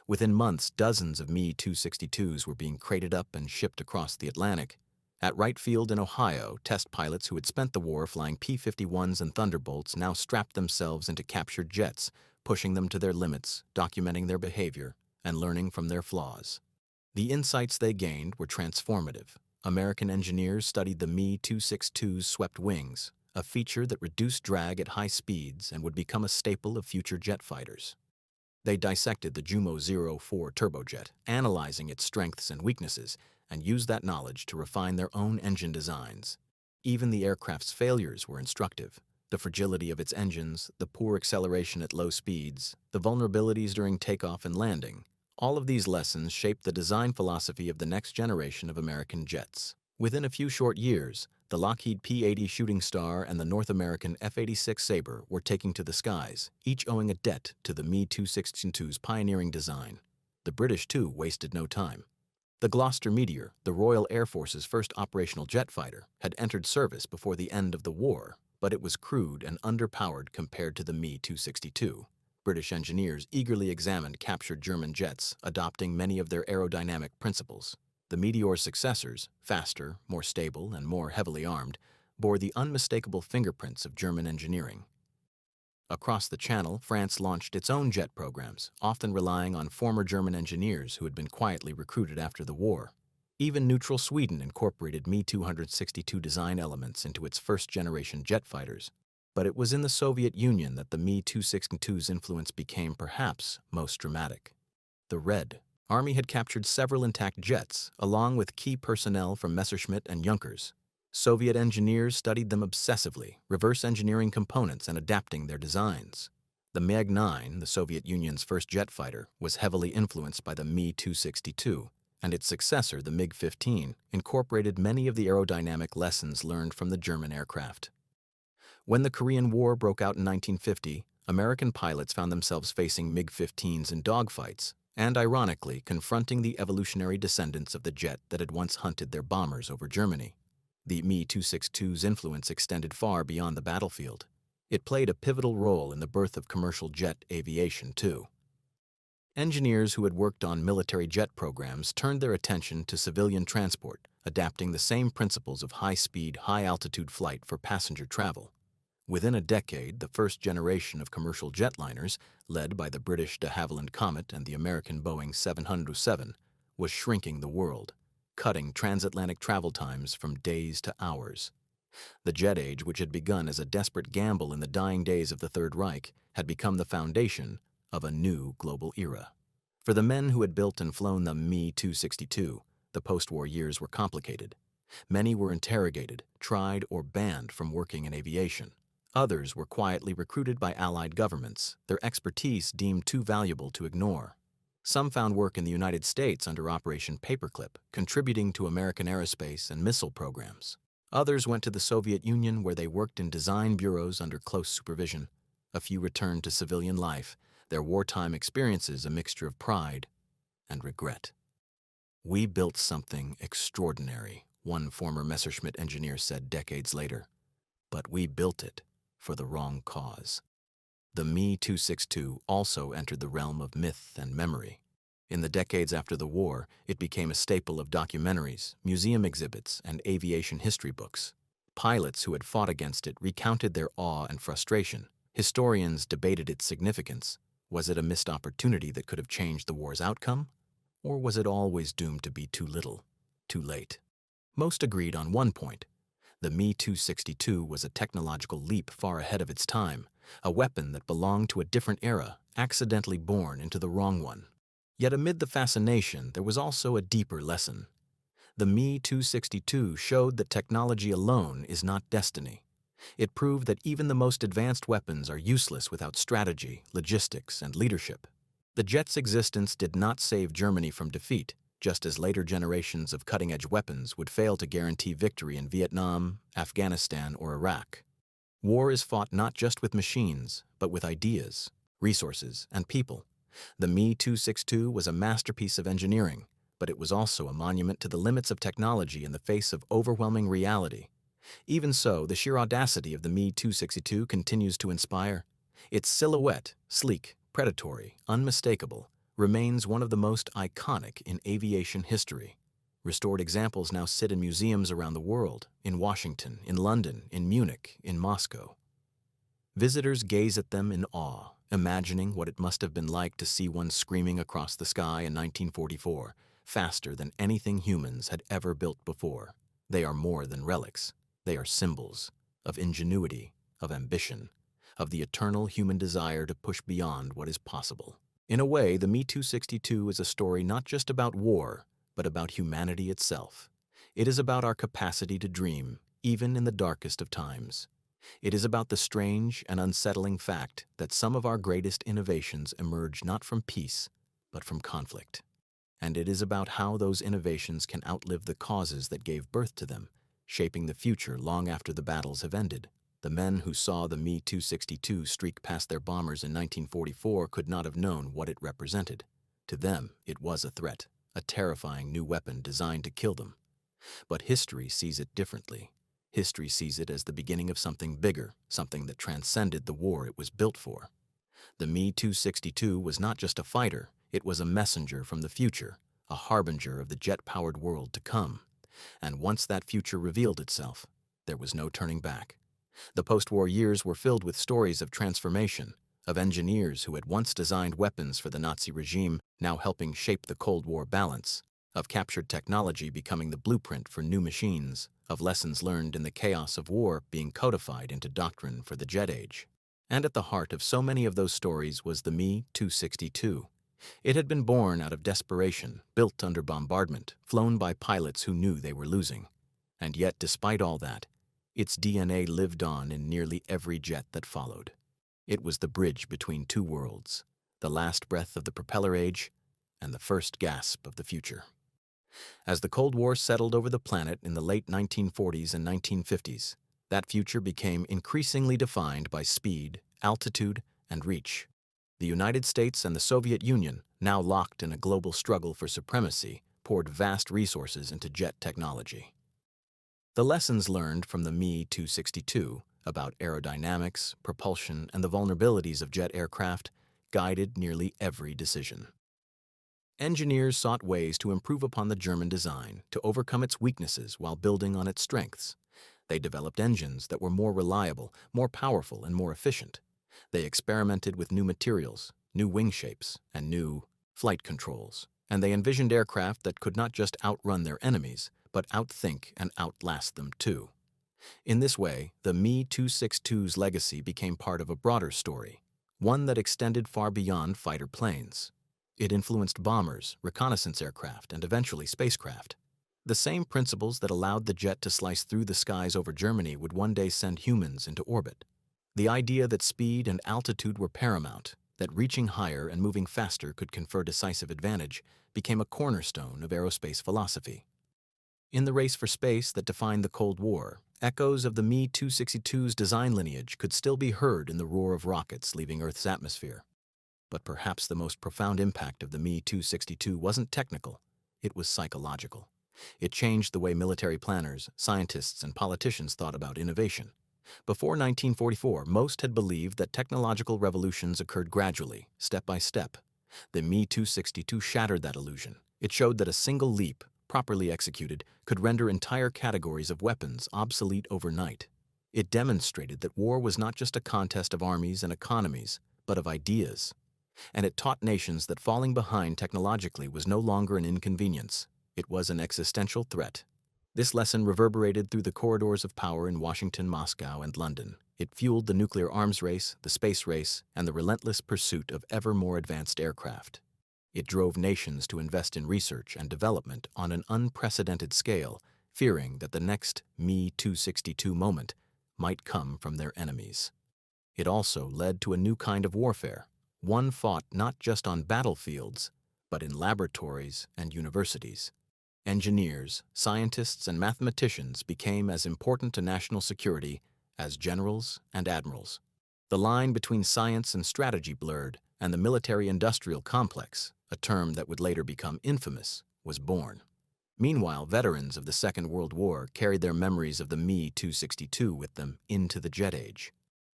Within months, dozens of Me-262s were being crated up and shipped across the Atlantic. At Wright Field in Ohio, test pilots who had spent the war flying P-51s and Thunderbolts now strapped themselves into captured jets, pushing them to their limits, documenting their behavior, and learning from their flaws. The insights they gained were transformative. American engineers studied the Me-262's swept wings, a feature that reduced drag at high speeds and would become a staple of future jet fighters. They dissected the Jumo 04 turbojet, analyzing its strengths and weaknesses, and used that knowledge to refine their own engine designs. Even the aircraft's failures were instructive. The fragility of its engines, the poor acceleration at low speeds, the vulnerabilities during takeoff and landing. All of these lessons shaped the design philosophy of the next generation of American jets. Within a few short years, the Lockheed P-80 Shooting Star and the North American F-86 Sabre were taking to the skies, each owing a debt to the Me-262's pioneering design. The British, too, wasted no time. The Gloucester Meteor, the Royal Air Force's first operational jet fighter, had entered service before the end of the war, but it was crude and underpowered compared to the Me-262. British engineers eagerly examined captured German jets, adopting many of their aerodynamic principles. The Meteor's successors, faster, more stable, and more heavily armed, bore the unmistakable fingerprints of German engineering. Across the Channel, France launched its own jet programs, often relying on former German engineers who had been quietly recruited after the war. Even neutral Sweden incorporated Me-262 design elements into its first-generation jet fighters. But it was in the Soviet Union that the Me-262's influence became perhaps most dramatic. The Red Army had captured several intact jets, along with key personnel from Messerschmitt and Junkers. Soviet engineers studied them obsessively, reverse engineering components and adapting their designs. The MiG-9, the Soviet Union's first jet fighter, was heavily influenced by the Me-262, and its successor, the MiG-15, incorporated many of the aerodynamic lessons learned from the German aircraft. When the Korean War broke out in 1950, American pilots found themselves facing MiG-15s in dogfights, and ironically confronting the evolutionary descendants of the jet that had once hunted their bombers over Germany. The Me-262's influence extended far beyond the battlefield. It played a pivotal role in the birth of commercial jet aviation, too. Engineers who had worked on military jet programs turned their attention to civilian transport, adapting the same principles of high-speed, high-altitude flight for passenger travel. Within a decade, the first generation of commercial jetliners, led by the British de Havilland Comet and the American Boeing 707, was shrinking the world, cutting transatlantic travel times from days to hours. The jet age, which had begun as a desperate gamble in the dying days of the Third Reich, had become the foundation of a new global era. For the men who had built and flown the Me-262, the post-war years were complicated. Many were interrogated, tried, or banned from working in aviation. Others were quietly recruited by Allied governments, their expertise deemed too valuable to ignore. Some found work in the United States under Operation Paperclip, contributing to American aerospace and missile programs. Others went to the Soviet Union, where they worked in design bureaus under close supervision. A few returned to civilian life, their wartime experiences a mixture of pride and regret. "We built something extraordinary," one former Messerschmitt engineer said decades later. "But we built it for the wrong cause." The Me-262 also entered the realm of myth and memory. In the decades after the war, it became a staple of documentaries, museum exhibits, and aviation history books. Pilots who had fought against it recounted their awe and frustration. Historians debated its significance. Was it a missed opportunity that could have changed the war's outcome? Or was it always doomed to be too little, too late? Most agreed on one point. The Me-262 was a technological leap far ahead of its time, a weapon that belonged to a different era, accidentally born into the wrong one. Yet amid the fascination, there was also a deeper lesson. The Me-262 showed that technology alone is not destiny. It proved that even the most advanced weapons are useless without strategy, logistics, and leadership. The jet's existence did not save Germany from defeat, just as later generations of cutting-edge weapons would fail to guarantee victory in Vietnam, Afghanistan, or Iraq. War is fought not just with machines, but with ideas, resources, and people. The Me-262 was a masterpiece of engineering, but it was also a monument to the limits of technology in the face of overwhelming reality. Even so, the sheer audacity of the Me-262 continues to inspire. Its silhouette, sleek, predatory, unmistakable, remains one of the most iconic in aviation history. Restored examples now sit in museums around the world, in Washington, in London, in Munich, in Moscow. Visitors gaze at them in awe, imagining what it must have been like to see one screaming across the sky in 1944, faster than anything humans had ever built before. They are more than relics. They are symbols of ingenuity, of ambition, of the eternal human desire to push beyond what is possible. In a way, the Me-262 is a story not just about war, but about humanity itself. It is about our capacity to dream, even in the darkest of times. It is about the strange and unsettling fact that some of our greatest innovations emerge not from peace, but from conflict. And it is about how those innovations can outlive the causes that gave birth to them, shaping the future long after the battles have ended. The men who saw the Me-262 streak past their bombers in 1944 could not have known what it represented. To them, it was a threat, a terrifying new weapon designed to kill them. But history sees it differently. History sees it as the beginning of something bigger, something that transcended the war it was built for. The Me-262 was not just a fighter, it was a messenger from the future, a harbinger of the jet-powered world to come. And once that future revealed itself, there was no turning back. The post-war years were filled with stories of transformation, of engineers who had once designed weapons for the Nazi regime now helping shape the Cold War balance, of captured technology becoming the blueprint for new machines, of lessons learned in the chaos of war being codified into doctrine for the jet age. And at the heart of so many of those stories was the Me-262. It had been born out of desperation, built under bombardment, flown by pilots who knew they were losing. And yet, despite all that, its DNA lived on in nearly every jet that followed. It was the bridge between two worlds, the last breath of the propeller age and the first gasp of the future. As the Cold War settled over the planet in the late 1940s and 1950s, that future became increasingly defined by speed, altitude, and reach. The United States and the Soviet Union, now locked in a global struggle for supremacy, poured vast resources into jet technology. The lessons learned from the Me-262 about aerodynamics, propulsion, and the vulnerabilities of jet aircraft guided nearly every decision. Engineers sought ways to improve upon the German design, to overcome its weaknesses while building on its strengths. They developed engines that were more reliable, more powerful, and more efficient. They experimented with new materials, new wing shapes, and new flight controls. And they envisioned aircraft that could not just outrun their enemies, but outthink and outlast them too. In this way, the Me-262's legacy became part of a broader story, one that extended far beyond fighter planes. It influenced bombers, reconnaissance aircraft, and eventually spacecraft. The same principles that allowed the jet to slice through the skies over Germany would one day send humans into orbit. The idea that speed and altitude were paramount, that reaching higher and moving faster could confer decisive advantage, became a cornerstone of aerospace philosophy. In the race for space that defined the Cold War, echoes of the Me-262's design lineage could still be heard in the roar of rockets leaving Earth's atmosphere. But perhaps the most profound impact of the Me-262 wasn't technical, it was psychological. It changed the way military planners, scientists, and politicians thought about innovation. Before 1944, most had believed that technological revolutions occurred gradually, step by step. The Me-262 shattered that illusion. It showed that a single leap, properly executed, could render entire categories of weapons obsolete overnight. It demonstrated that war was not just a contest of armies and economies, but of ideas. And it taught nations that falling behind technologically was no longer an inconvenience. It was an existential threat. This lesson reverberated through the corridors of power in Washington, Moscow, and London. It fueled the nuclear arms race, the space race, and the relentless pursuit of ever more advanced aircraft. It drove nations to invest in research and development on an unprecedented scale, fearing that the next Me-262 moment might come from their enemies. It also led to a new kind of warfare, one fought not just on battlefields, but in laboratories and universities. Engineers, scientists, and mathematicians became as important to national security as generals and admirals. The line between science and strategy blurred, and the military-industrial complex, a term that would later become infamous, was born. Meanwhile, veterans of the Second World War carried their memories of the Me-262 with them into the jet age.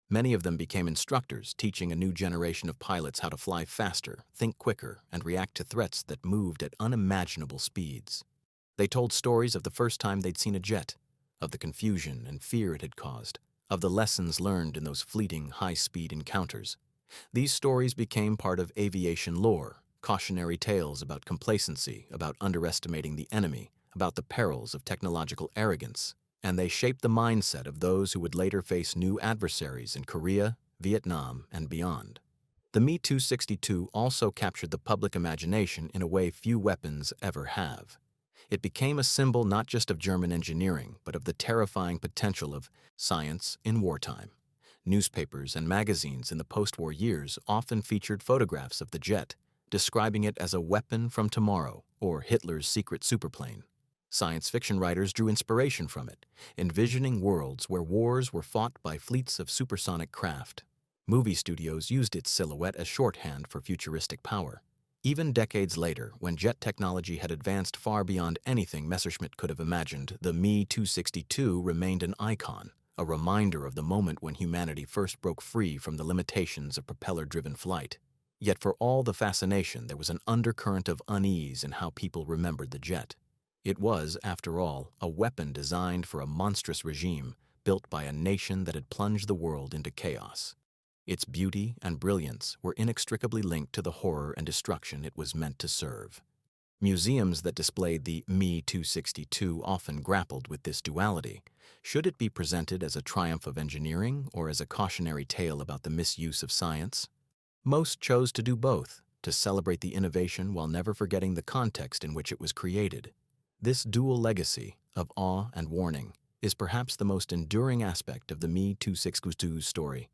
Many of them became instructors, teaching a new generation of pilots how to fly faster, think quicker, and react to threats that moved at unimaginable speeds. They told stories of the first time they'd seen a jet, of the confusion and fear it had caused, of the lessons learned in those fleeting, high-speed encounters. These stories became part of aviation lore, cautionary tales about complacency, about underestimating the enemy, about the perils of technological arrogance, and they shaped the mindset of those who would later face new adversaries in Korea, Vietnam, and beyond. The Me-262 also captured the public imagination in a way few weapons ever have. It became a symbol not just of German engineering, but of the terrifying potential of science in wartime. Newspapers and magazines in the post-war years often featured photographs of the jet, describing it as a weapon from tomorrow or Hitler's secret superplane. Science fiction writers drew inspiration from it, envisioning worlds where wars were fought by fleets of supersonic craft. Movie studios used its silhouette as shorthand for futuristic power. Even decades later, when jet technology had advanced far beyond anything Messerschmitt could have imagined, the Me-262 remained an icon, a reminder of the moment when humanity first broke free from the limitations of propeller-driven flight. Yet for all the fascination, there was an undercurrent of unease in how people remembered the jet. It was, after all, a weapon designed for a monstrous regime, built by a nation that had plunged the world into chaos. Its beauty and brilliance were inextricably linked to the horror and destruction it was meant to serve. Museums that displayed the Me-262 often grappled with this duality. Should it be presented as a triumph of engineering or as a cautionary tale about the misuse of science? Most chose to do both, to celebrate the innovation while never forgetting the context in which it was created. This dual legacy of awe and warning is perhaps the most enduring aspect of the Me-262's story.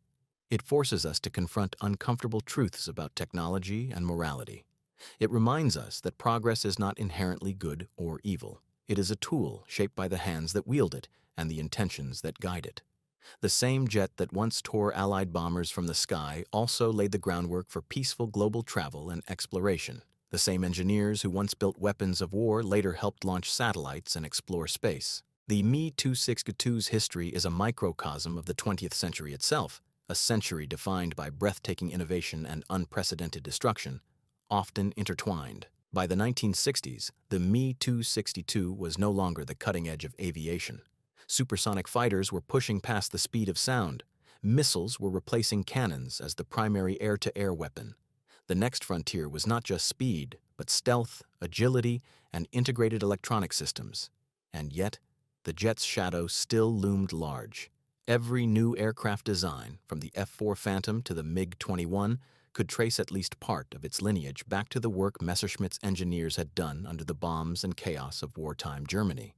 It forces us to confront uncomfortable truths about technology and morality. It reminds us that progress is not inherently good or evil. It is a tool shaped by the hands that wield it and the intentions that guide it. The same jet that once tore Allied bombers from the sky also laid the groundwork for peaceful global travel and exploration. The same engineers who once built weapons of war later helped launch satellites and explore space. The Me-262's history is a microcosm of the 20th century itself, a century defined by breathtaking innovation and unprecedented destruction, often intertwined. By the 1960s, the Me-262 was no longer the cutting edge of aviation. Supersonic fighters were pushing past the speed of sound. Missiles were replacing cannons as the primary air-to-air weapon. The next frontier was not just speed, but stealth, agility, and integrated electronic systems. And yet, the jet's shadow still loomed large. Every new aircraft design, from the F-4 Phantom to the MiG-21, could trace at least part of its lineage back to the work Messerschmitt's engineers had done under the bombs and chaos of wartime Germany.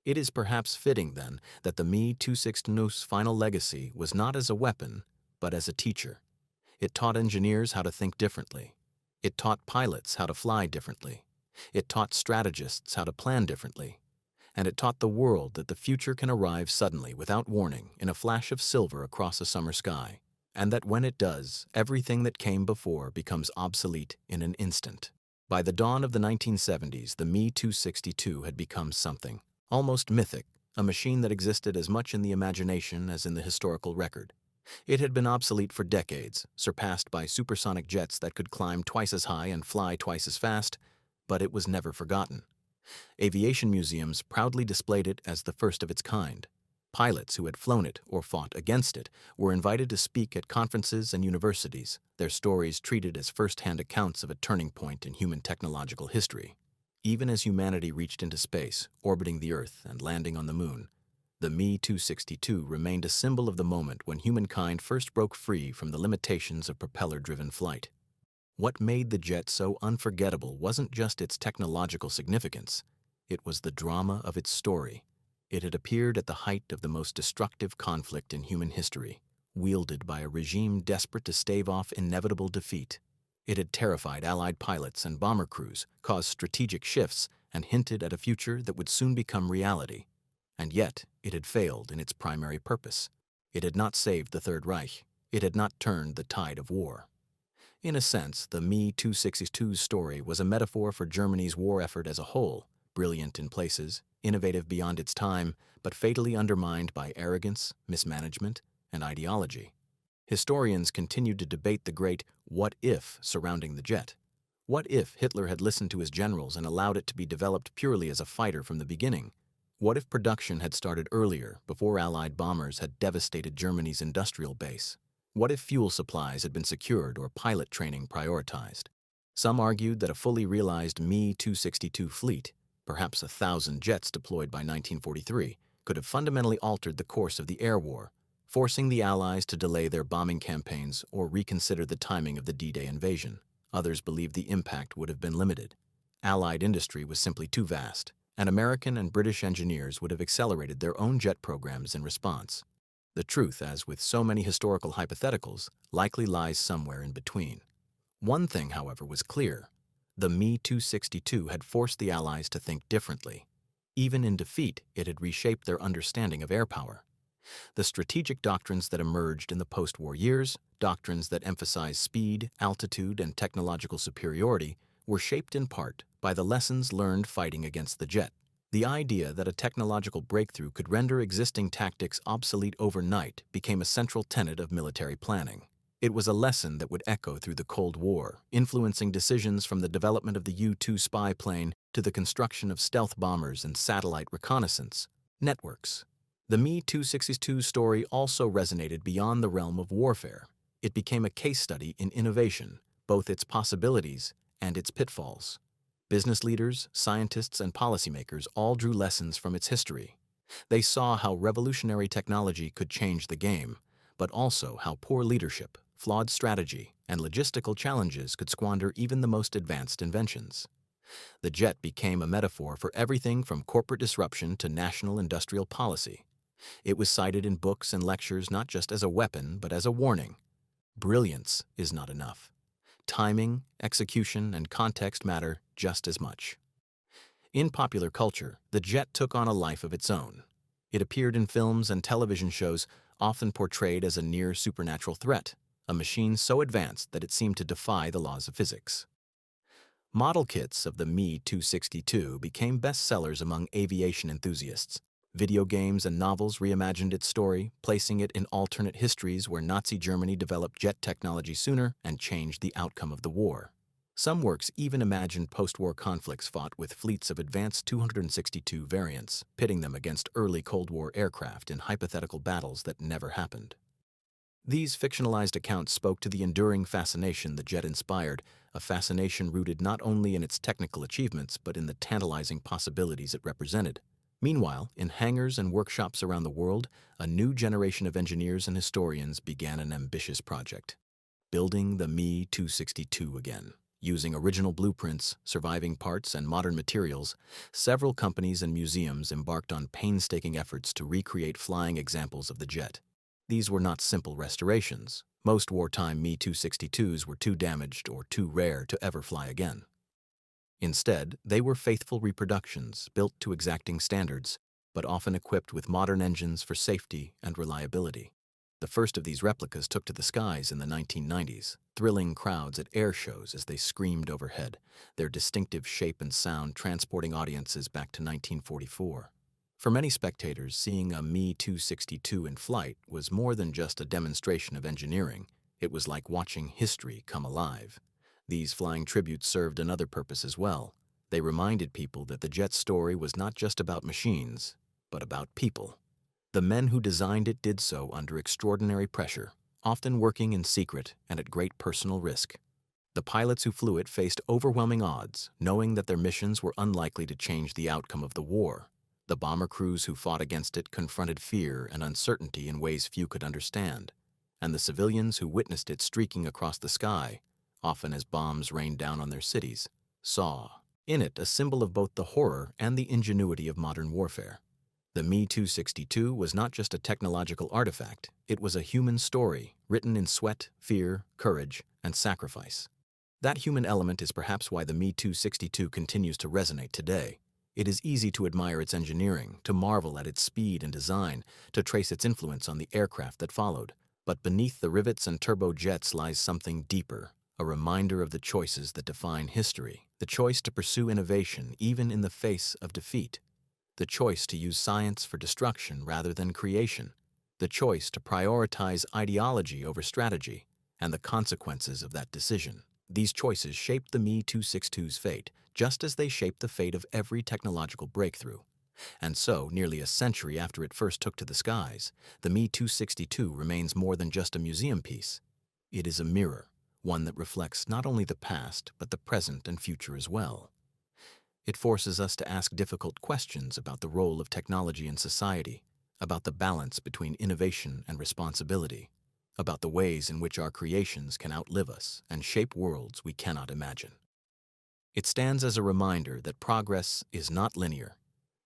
It is perhaps fitting, then, that the Me-262's final legacy was not as a weapon, but as a teacher. It taught engineers how to think differently. It taught pilots how to fly differently. It taught strategists how to plan differently. And it taught the world that the future can arrive suddenly, without warning, in a flash of silver across a summer sky, and that when it does, everything that came before becomes obsolete in an instant. By the dawn of the 1970s, the Me-262 had become something almost mythic, a machine that existed as much in the imagination as in the historical record. It had been obsolete for decades, surpassed by supersonic jets that could climb twice as high and fly twice as fast, but it was never forgotten. Aviation museums proudly displayed it as the first of its kind. Pilots who had flown it or fought against it were invited to speak at conferences and universities, their stories treated as first-hand accounts of a turning point in human technological history. Even as humanity reached into space, orbiting the Earth and landing on the Moon, the Me-262 remained a symbol of the moment when humankind first broke free from the limitations of propeller-driven flight. What made the jet so unforgettable wasn't just its technological significance, it was the drama of its story. It had appeared at the height of the most destructive conflict in human history, wielded by a regime desperate to stave off inevitable defeat. It had terrified Allied pilots and bomber crews, caused strategic shifts, and hinted at a future that would soon become reality. And yet, it had failed in its primary purpose. It had not saved the Third Reich. It had not turned the tide of war. In a sense, the Me-262's story was a metaphor for Germany's war effort as a whole, brilliant in places, innovative beyond its time, but fatally undermined by arrogance, mismanagement, and ideology. Historians continued to debate the great "what if" surrounding the jet. What if Hitler had listened to his generals and allowed it to be developed purely as a fighter from the beginning? What if production had started earlier, before Allied bombers had devastated Germany's industrial base? What if fuel supplies had been secured or pilot training prioritized? Some argued that a fully realized Me-262 fleet, perhaps 1,000 jets deployed by 1943, could have fundamentally altered the course of the air war, forcing the Allies to delay their bombing campaigns or reconsider the timing of the D-Day invasion. Others believed the impact would have been limited. Allied industry was simply too vast, and American and British engineers would have accelerated their own jet programs in response. The truth, as with so many historical hypotheticals, likely lies somewhere in between. One thing, however, was clear. The Me-262 had forced the Allies to think differently. Even in defeat, it had reshaped their understanding of air power. The strategic doctrines that emerged in the post-war years, doctrines that emphasized speed, altitude, and technological superiority, were shaped in part by the lessons learned fighting against the jet. The idea that a technological breakthrough could render existing tactics obsolete overnight became a central tenet of military planning. It was a lesson that would echo through the Cold War, influencing decisions from the development of the U-2 spy plane to the construction of stealth bombers and satellite reconnaissance networks. The Me-262 story also resonated beyond the realm of warfare. It became a case study in innovation, both its possibilities and its pitfalls. Business leaders, scientists, and policymakers all drew lessons from its history. They saw how revolutionary technology could change the game, but also how poor leadership, flawed strategy, and logistical challenges could squander even the most advanced inventions. The jet became a metaphor for everything from corporate disruption to national industrial policy. It was cited in books and lectures not just as a weapon, but as a warning. Brilliance is not enough. Timing, execution, and context matter just as much. In popular culture, the jet took on a life of its own. It appeared in films and television shows, often portrayed as a near supernatural threat, a machine so advanced that it seemed to defy the laws of physics. Model kits of the Me-262 became bestsellers among aviation enthusiasts. Video games and novels reimagined its story, placing it in alternate histories where Nazi Germany developed jet technology sooner and changed the outcome of the war. Some works even imagined post-war conflicts fought with fleets of advanced 262 variants, pitting them against early Cold War aircraft in hypothetical battles that never happened. These fictionalized accounts spoke to the enduring fascination the jet inspired, a fascination rooted not only in its technical achievements but in the tantalizing possibilities it represented. Meanwhile, in hangars and workshops around the world, a new generation of engineers and historians began an ambitious project: building the Me-262 again. Using original blueprints, surviving parts, and modern materials, several companies and museums embarked on painstaking efforts to recreate flying examples of the jet. These were not simple restorations. Most wartime Me-262s were too damaged or too rare to ever fly again. Instead, they were faithful reproductions built to exacting standards, but often equipped with modern engines for safety and reliability. The first of these replicas took to the skies in the 1990s, thrilling crowds at air shows as they screamed overhead, their distinctive shape and sound transporting audiences back to 1944. For many spectators, seeing a Me-262 in flight was more than just a demonstration of engineering. It was like watching history come alive. These flying tributes served another purpose as well. They reminded people that the jet's story was not just about machines, but about people. The men who designed it did so under extraordinary pressure, often working in secret and at great personal risk. The pilots who flew it faced overwhelming odds, knowing that their missions were unlikely to change the outcome of the war. The bomber crews who fought against it confronted fear and uncertainty in ways few could understand, and the civilians who witnessed it streaking across the sky, often as bombs rained down on their cities, saw in it a symbol of both the horror and the ingenuity of modern warfare. The Me-262 was not just a technological artifact, it was a human story written in sweat, fear, courage, and sacrifice. That human element is perhaps why the Me-262 continues to resonate today. It is easy to admire its engineering, to marvel at its speed and design, to trace its influence on the aircraft that followed. But beneath the rivets and turbojets lies something deeper, a reminder of the choices that define history, the choice to pursue innovation even in the face of defeat, the choice to use science for destruction rather than creation. the choice to prioritize ideology over strategy, and the consequences of that decision. These choices shaped the Me-262's fate, just as they shaped the fate of every technological breakthrough. And so, nearly a century after it first took to the skies, the Me-262 remains more than just a museum piece. It is a mirror, one that reflects not only the past, but the present and future as well. It forces us to ask difficult questions about the role of technology in society, about the balance between innovation and responsibility, about the ways in which our creations can outlive us and shape worlds we cannot imagine. It stands as a reminder that progress is not linear,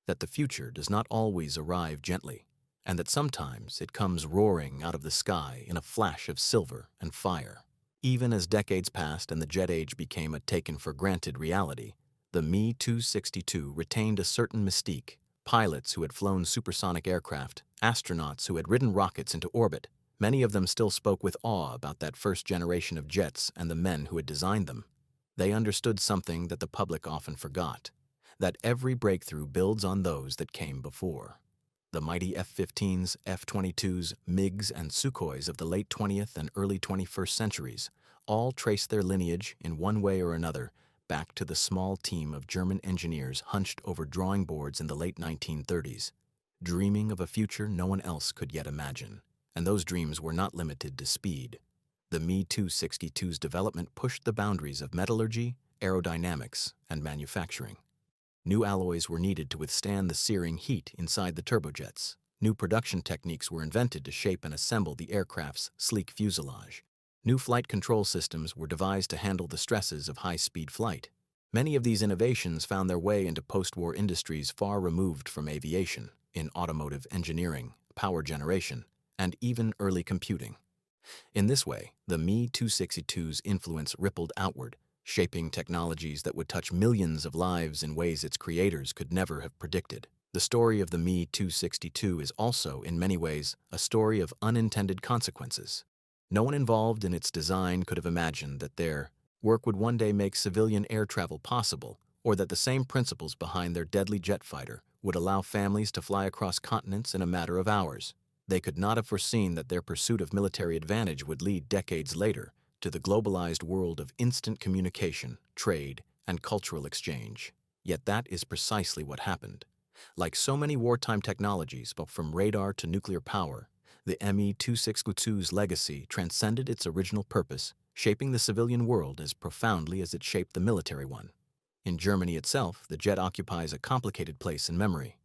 that the future does not always arrive gently, and that sometimes it comes roaring out of the sky in a flash of silver and fire. Even as decades passed and the jet age became a taken-for-granted reality, the Me-262 retained a certain mystique. Pilots who had flown supersonic aircraft, astronauts who had ridden rockets into orbit, many of them still spoke with awe about that first generation of jets and the men who had designed them. They understood something that the public often forgot, that every breakthrough builds on those that came before. The mighty F-15s, F-22s, MiGs, and Sukhois of the late 20th and early 21st centuries all trace their lineage, in one way or another, back to the small team of German engineers hunched over drawing boards in the late 1930s, dreaming of a future no one else could yet imagine. And those dreams were not limited to speed. The Me-262's development pushed the boundaries of metallurgy, aerodynamics, and manufacturing. New alloys were needed to withstand the searing heat inside the turbojets. New production techniques were invented to shape and assemble the aircraft's sleek fuselage. New flight control systems were devised to handle the stresses of high-speed flight. Many of these innovations found their way into post-war industries far removed from aviation, in automotive engineering, power generation, and even early computing. In this way, the Me-262's influence rippled outward, shaping technologies that would touch millions of lives in ways its creators could never have predicted. The story of the Me-262 is also, in many ways, a story of unintended consequences. No one involved in its design could have imagined that their work would one day make civilian air travel possible, or that the same principles behind their deadly jet fighter would allow families to fly across continents in a matter of hours. They could not have foreseen that their pursuit of military advantage would lead decades later to the globalized world of instant communication, trade, and cultural exchange. Yet that is precisely what happened. Like so many wartime technologies, but from radar to nuclear power, the Me-262's legacy transcended its original purpose, shaping the civilian world as profoundly as it shaped the military one. In Germany itself, the jet occupies a complicated place in memory.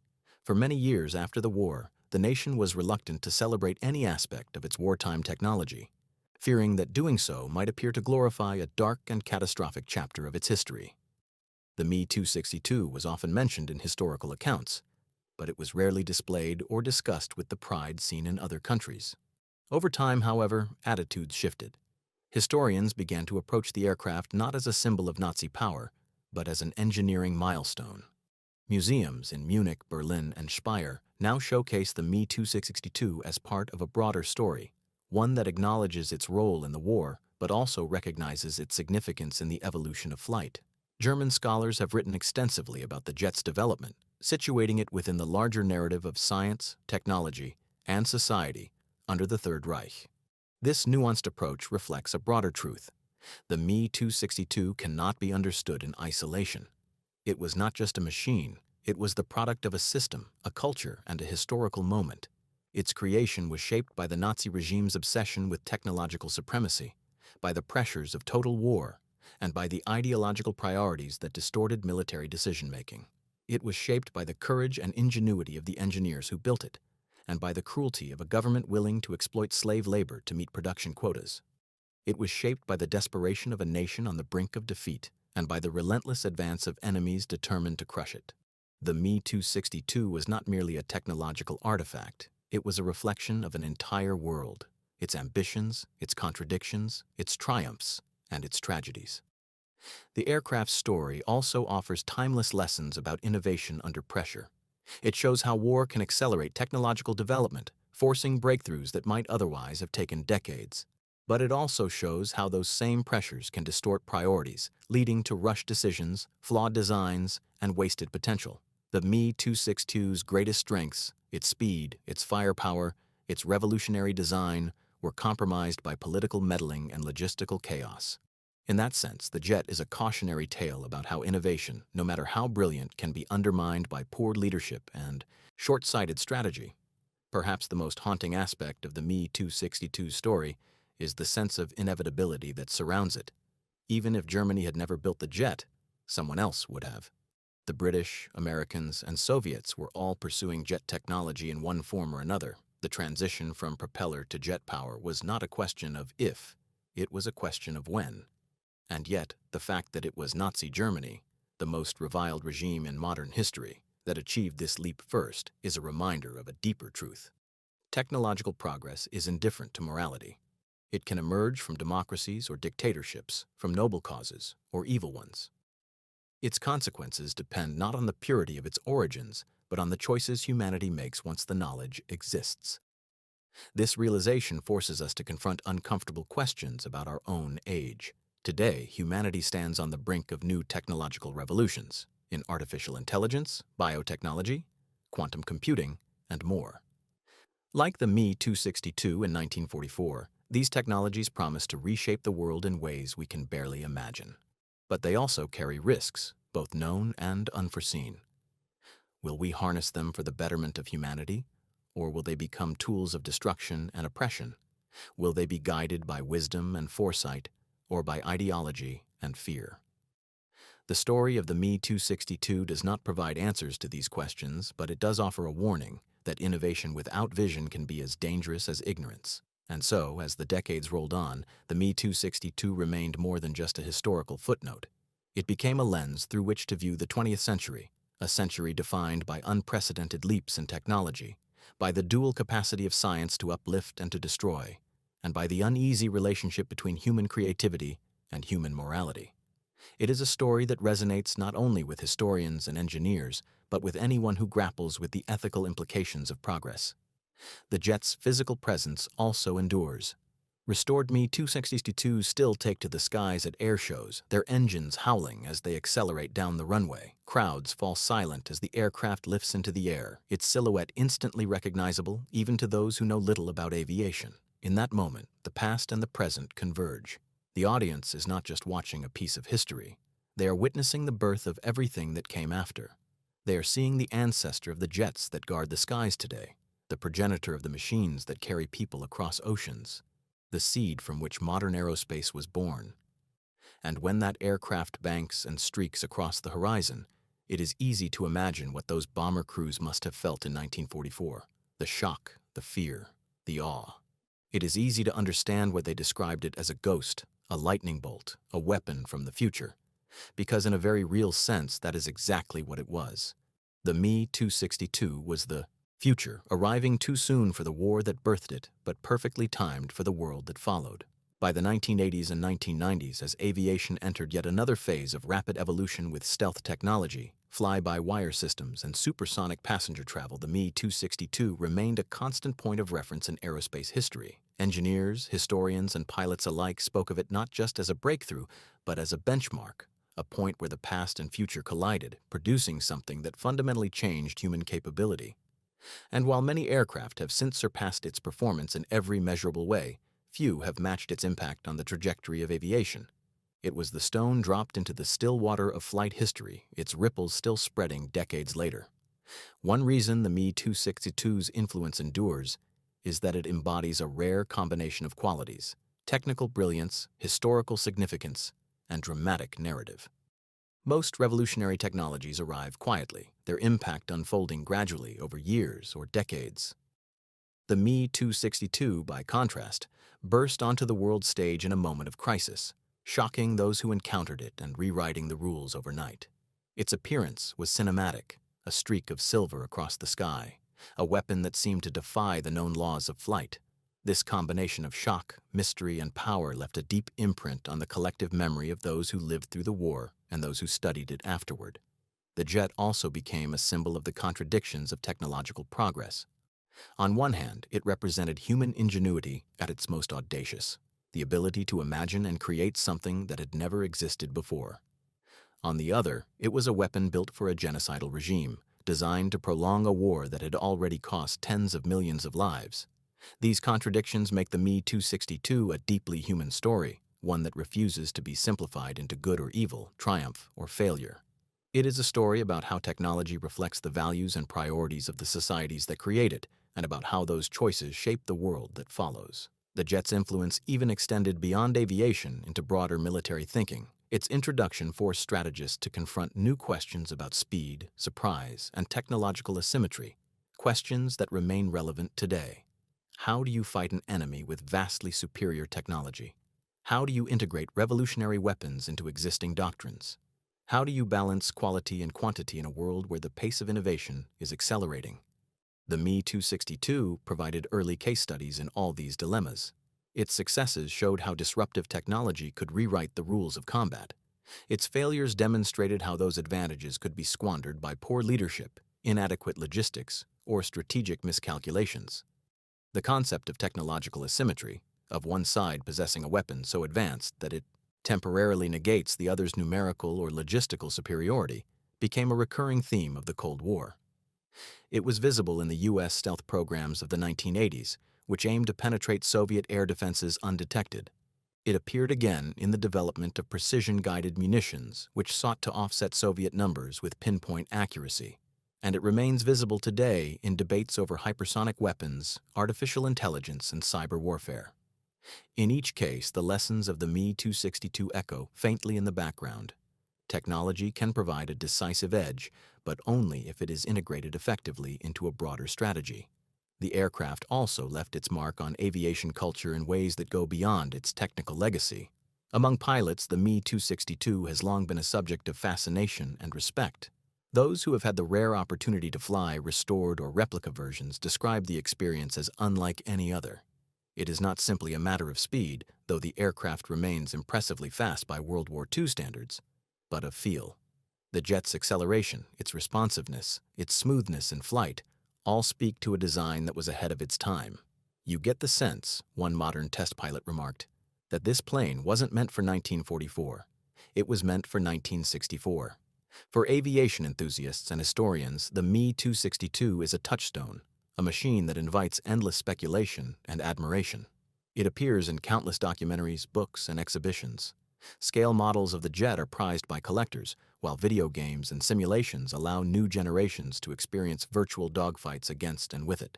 For many years after the war, the nation was reluctant to celebrate any aspect of its wartime technology, fearing that doing so might appear to glorify a dark and catastrophic chapter of its history. The Me-262 was often mentioned in historical accounts, but it was rarely displayed or discussed with the pride seen in other countries. Over time, however, attitudes shifted. Historians began to approach the aircraft not as a symbol of Nazi power, but as an engineering milestone. Museums in Munich, Berlin, and Speyer now showcase the Me-262 as part of a broader story, one that acknowledges its role in the war, but also recognizes its significance in the evolution of flight. German scholars have written extensively about the jet's development, situating it within the larger narrative of science, technology, and society under the Third Reich. This nuanced approach reflects a broader truth. The Me-262 cannot be understood in isolation. It was not just a machine, it was the product of a system, a culture, and a historical moment. Its creation was shaped by the Nazi regime's obsession with technological supremacy, by the pressures of total war, and by the ideological priorities that distorted military decision-making. It was shaped by the courage and ingenuity of the engineers who built it, and by the cruelty of a government willing to exploit slave labor to meet production quotas. It was shaped by the desperation of a nation on the brink of defeat, and by the relentless advance of enemies determined to crush it. The Me-262 was not merely a technological artifact, it was a reflection of an entire world, its ambitions, its contradictions, its triumphs, and its tragedies. The aircraft's story also offers timeless lessons about innovation under pressure. It shows how war can accelerate technological development, forcing breakthroughs that might otherwise have taken decades. But it also shows how those same pressures can distort priorities, leading to rushed decisions, flawed designs, and wasted potential. The Me-262's greatest strengths, its speed, its firepower, its revolutionary design, were compromised by political meddling and logistical chaos. In that sense, the jet is a cautionary tale about how innovation, no matter how brilliant, can be undermined by poor leadership and short-sighted strategy. Perhaps the most haunting aspect of the Me 262 story is the sense of inevitability that surrounds it. Even if Germany had never built the jet, someone else would have. The British, Americans, and Soviets were all pursuing jet technology in one form or another. The transition from propeller to jet power was not a question of if, it was a question of when. And yet, the fact that it was Nazi Germany, the most reviled regime in modern history, that achieved this leap first is a reminder of a deeper truth. Technological progress is indifferent to morality. It can emerge from democracies or dictatorships, from noble causes or evil ones. Its consequences depend not on the purity of its origins, but on the choices humanity makes once the knowledge exists. This realization forces us to confront uncomfortable questions about our own age. Today, humanity stands on the brink of new technological revolutions in artificial intelligence, biotechnology, quantum computing, and more. Like the Me 262 in 1944, these technologies promise to reshape the world in ways we can barely imagine. But they also carry risks, both known and unforeseen. Will we harness them for the betterment of humanity, or will they become tools of destruction and oppression? Will they be guided by wisdom and foresight, or by ideology and fear? The story of the Me 262 does not provide answers to these questions, but it does offer a warning that innovation without vision can be as dangerous as ignorance. And so, as the decades rolled on, the Me 262 remained more than just a historical footnote. It became a lens through which to view the 20th century, a century defined by unprecedented leaps in technology, by the dual capacity of science to uplift and to destroy, and by the uneasy relationship between human creativity and human morality. It is a story that resonates not only with historians and engineers, but with anyone who grapples with the ethical implications of progress. The jet's physical presence also endures. Restored Me 262s still take to the skies at air shows, their engines howling as they accelerate down the runway. Crowds fall silent as the aircraft lifts into the air, its silhouette instantly recognizable even to those who know little about aviation. In that moment, the past and the present converge. The audience is not just watching a piece of history. They are witnessing the birth of everything that came after. They are seeing the ancestor of the jets that guard the skies today, the progenitor of the machines that carry people across oceans, the seed from which modern aerospace was born. And when that aircraft banks and streaks across the horizon, it is easy to imagine what those bomber crews must have felt in 1944. The shock, the fear, the awe. It is easy to understand why they described it as a ghost, a lightning bolt, a weapon from the future, because in a very real sense that is exactly what it was. The Me 262 was the future, arriving too soon for the war that birthed it, but perfectly timed for the world that followed. By the 1980s and 1990s, as aviation entered yet another phase of rapid evolution with stealth technology, fly-by-wire systems, and supersonic passenger travel, the Me 262 remained a constant point of reference in aerospace history. Engineers, historians, and pilots alike spoke of it not just as a breakthrough, but as a benchmark, a point where the past and future collided, producing something that fundamentally changed human capability. And while many aircraft have since surpassed its performance in every measurable way, few have matched its impact on the trajectory of aviation. It was the stone dropped into the still water of flight history, its ripples still spreading decades later. One reason the Me 262's influence endures is that it embodies a rare combination of qualities: technical brilliance, historical significance, and dramatic narrative. Most revolutionary technologies arrive quietly, their impact unfolding gradually over years or decades. The Me 262, by contrast, burst onto the world stage in a moment of crisis, shocking those who encountered it and rewriting the rules overnight. Its appearance was cinematic, a streak of silver across the sky, a weapon that seemed to defy the known laws of flight. This combination of shock, mystery, and power left a deep imprint on the collective memory of those who lived through the war and those who studied it afterward. The jet also became a symbol of the contradictions of technological progress. On one hand, it represented human ingenuity at its most audacious, the ability to imagine and create something that had never existed before. On the other, it was a weapon built for a genocidal regime, designed to prolong a war that had already cost tens of millions of lives. These contradictions make the Me-262 a deeply human story, one that refuses to be simplified into good or evil, triumph or failure. It is a story about how technology reflects the values and priorities of the societies that create it, and about how those choices shape the world that follows. The jet's influence even extended beyond aviation into broader military thinking. Its introduction forced strategists to confront new questions about speed, surprise, and technological asymmetry, questions that remain relevant today. How do you fight an enemy with vastly superior technology? How do you integrate revolutionary weapons into existing doctrines? How do you balance quality and quantity in a world where the pace of innovation is accelerating? The Me-262 provided early case studies in all these dilemmas. Its successes showed how disruptive technology could rewrite the rules of combat. Its failures demonstrated how those advantages could be squandered by poor leadership, inadequate logistics, or strategic miscalculations. The concept of technological asymmetry, of one side possessing a weapon so advanced that it temporarily negates the other's numerical or logistical superiority, became a recurring theme of the Cold War. It was visible in the U.S. stealth programs of the 1980s, which aimed to penetrate Soviet air defenses undetected. It appeared again in the development of precision-guided munitions, which sought to offset Soviet numbers with pinpoint accuracy. And it remains visible today in debates over hypersonic weapons, artificial intelligence, and cyber warfare. In each case, the lessons of the Me-262 echo faintly in the background. Technology can provide a decisive edge, but only if it is integrated effectively into a broader strategy. The aircraft also left its mark on aviation culture in ways that go beyond its technical legacy. Among pilots, the Me-262 has long been a subject of fascination and respect. Those who have had the rare opportunity to fly restored or replica versions describe the experience as unlike any other. It is not simply a matter of speed, though the aircraft remains impressively fast by World War II standards, but of feel. The jet's acceleration, its responsiveness, its smoothness in flight, all speak to a design that was ahead of its time. You get the sense, one modern test pilot remarked, that this plane wasn't meant for 1944. It was meant for 1964. For aviation enthusiasts and historians, the Me-262 is a touchstone, a machine that invites endless speculation and admiration. It appears in countless documentaries, books, and exhibitions. Scale models of the jet are prized by collectors, while video games and simulations allow new generations to experience virtual dogfights against and with it.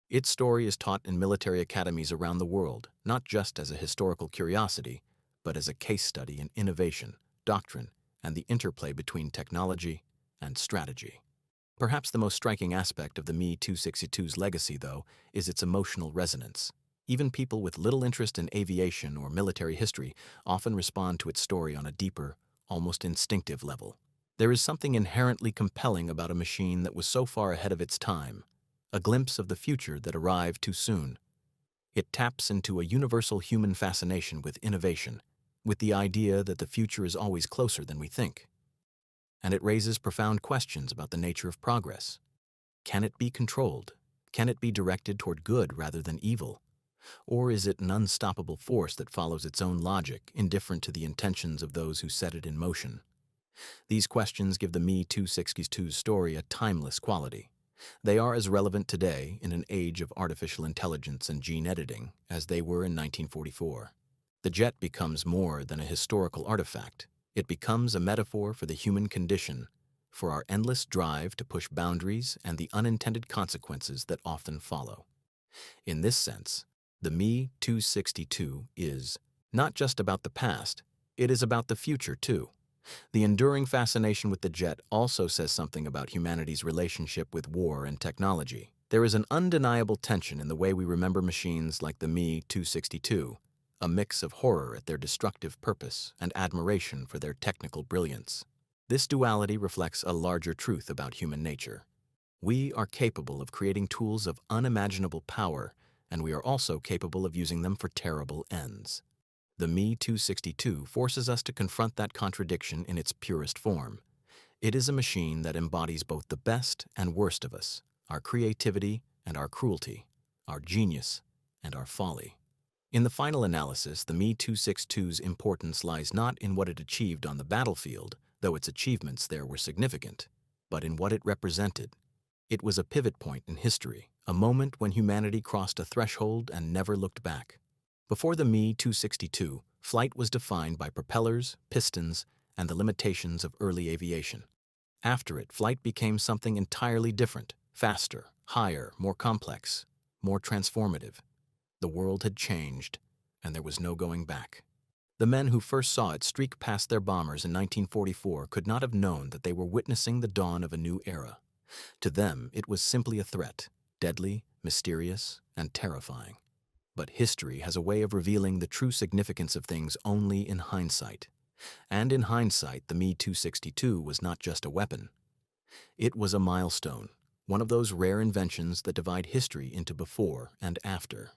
Its story is taught in military academies around the world, not just as a historical curiosity, but as a case study in innovation, doctrine, and the interplay between technology and strategy. Perhaps the most striking aspect of the Me-262's legacy, though, is its emotional resonance. Even people with little interest in aviation or military history often respond to its story on a deeper, almost instinctive level. There is something inherently compelling about a machine that was so far ahead of its time, a glimpse of the future that arrived too soon. It taps into a universal human fascination with innovation, with the idea that the future is always closer than we think. And it raises profound questions about the nature of progress. Can it be controlled? Can it be directed toward good rather than evil? Or is it an unstoppable force that follows its own logic, indifferent to the intentions of those who set it in motion? These questions give the Me-262's story a timeless quality. They are as relevant today, in an age of artificial intelligence and gene editing, as they were in 1944. The jet becomes more than a historical artifact. It becomes a metaphor for the human condition, for our endless drive to push boundaries and the unintended consequences that often follow. In this sense, the Me-262 is not just about the past, it is about the future too. The enduring fascination with the jet also says something about humanity's relationship with war and technology. There is an undeniable tension in the way we remember machines like the Me-262, a mix of horror at their destructive purpose and admiration for their technical brilliance. This duality reflects a larger truth about human nature. We are capable of creating tools of unimaginable power, and we are also capable of using them for terrible ends. The Me-262 forces us to confront that contradiction in its purest form. It is a machine that embodies both the best and worst of us, our creativity and our cruelty, our genius and our folly. In the final analysis, the Me-262's importance lies not in what it achieved on the battlefield, though its achievements there were significant, but in what it represented. It was a pivot point in history, a moment when humanity crossed a threshold and never looked back. Before the Me-262, flight was defined by propellers, pistons, and the limitations of early aviation. After it, flight became something entirely different, faster, higher, more complex, more transformative. The world had changed, and there was no going back. The men who first saw it streak past their bombers in 1944 could not have known that they were witnessing the dawn of a new era. To them, it was simply a threat, deadly, mysterious, and terrifying. But history has a way of revealing the true significance of things only in hindsight. And in hindsight, the Me-262 was not just a weapon. It was a milestone, one of those rare inventions that divide history into before and after.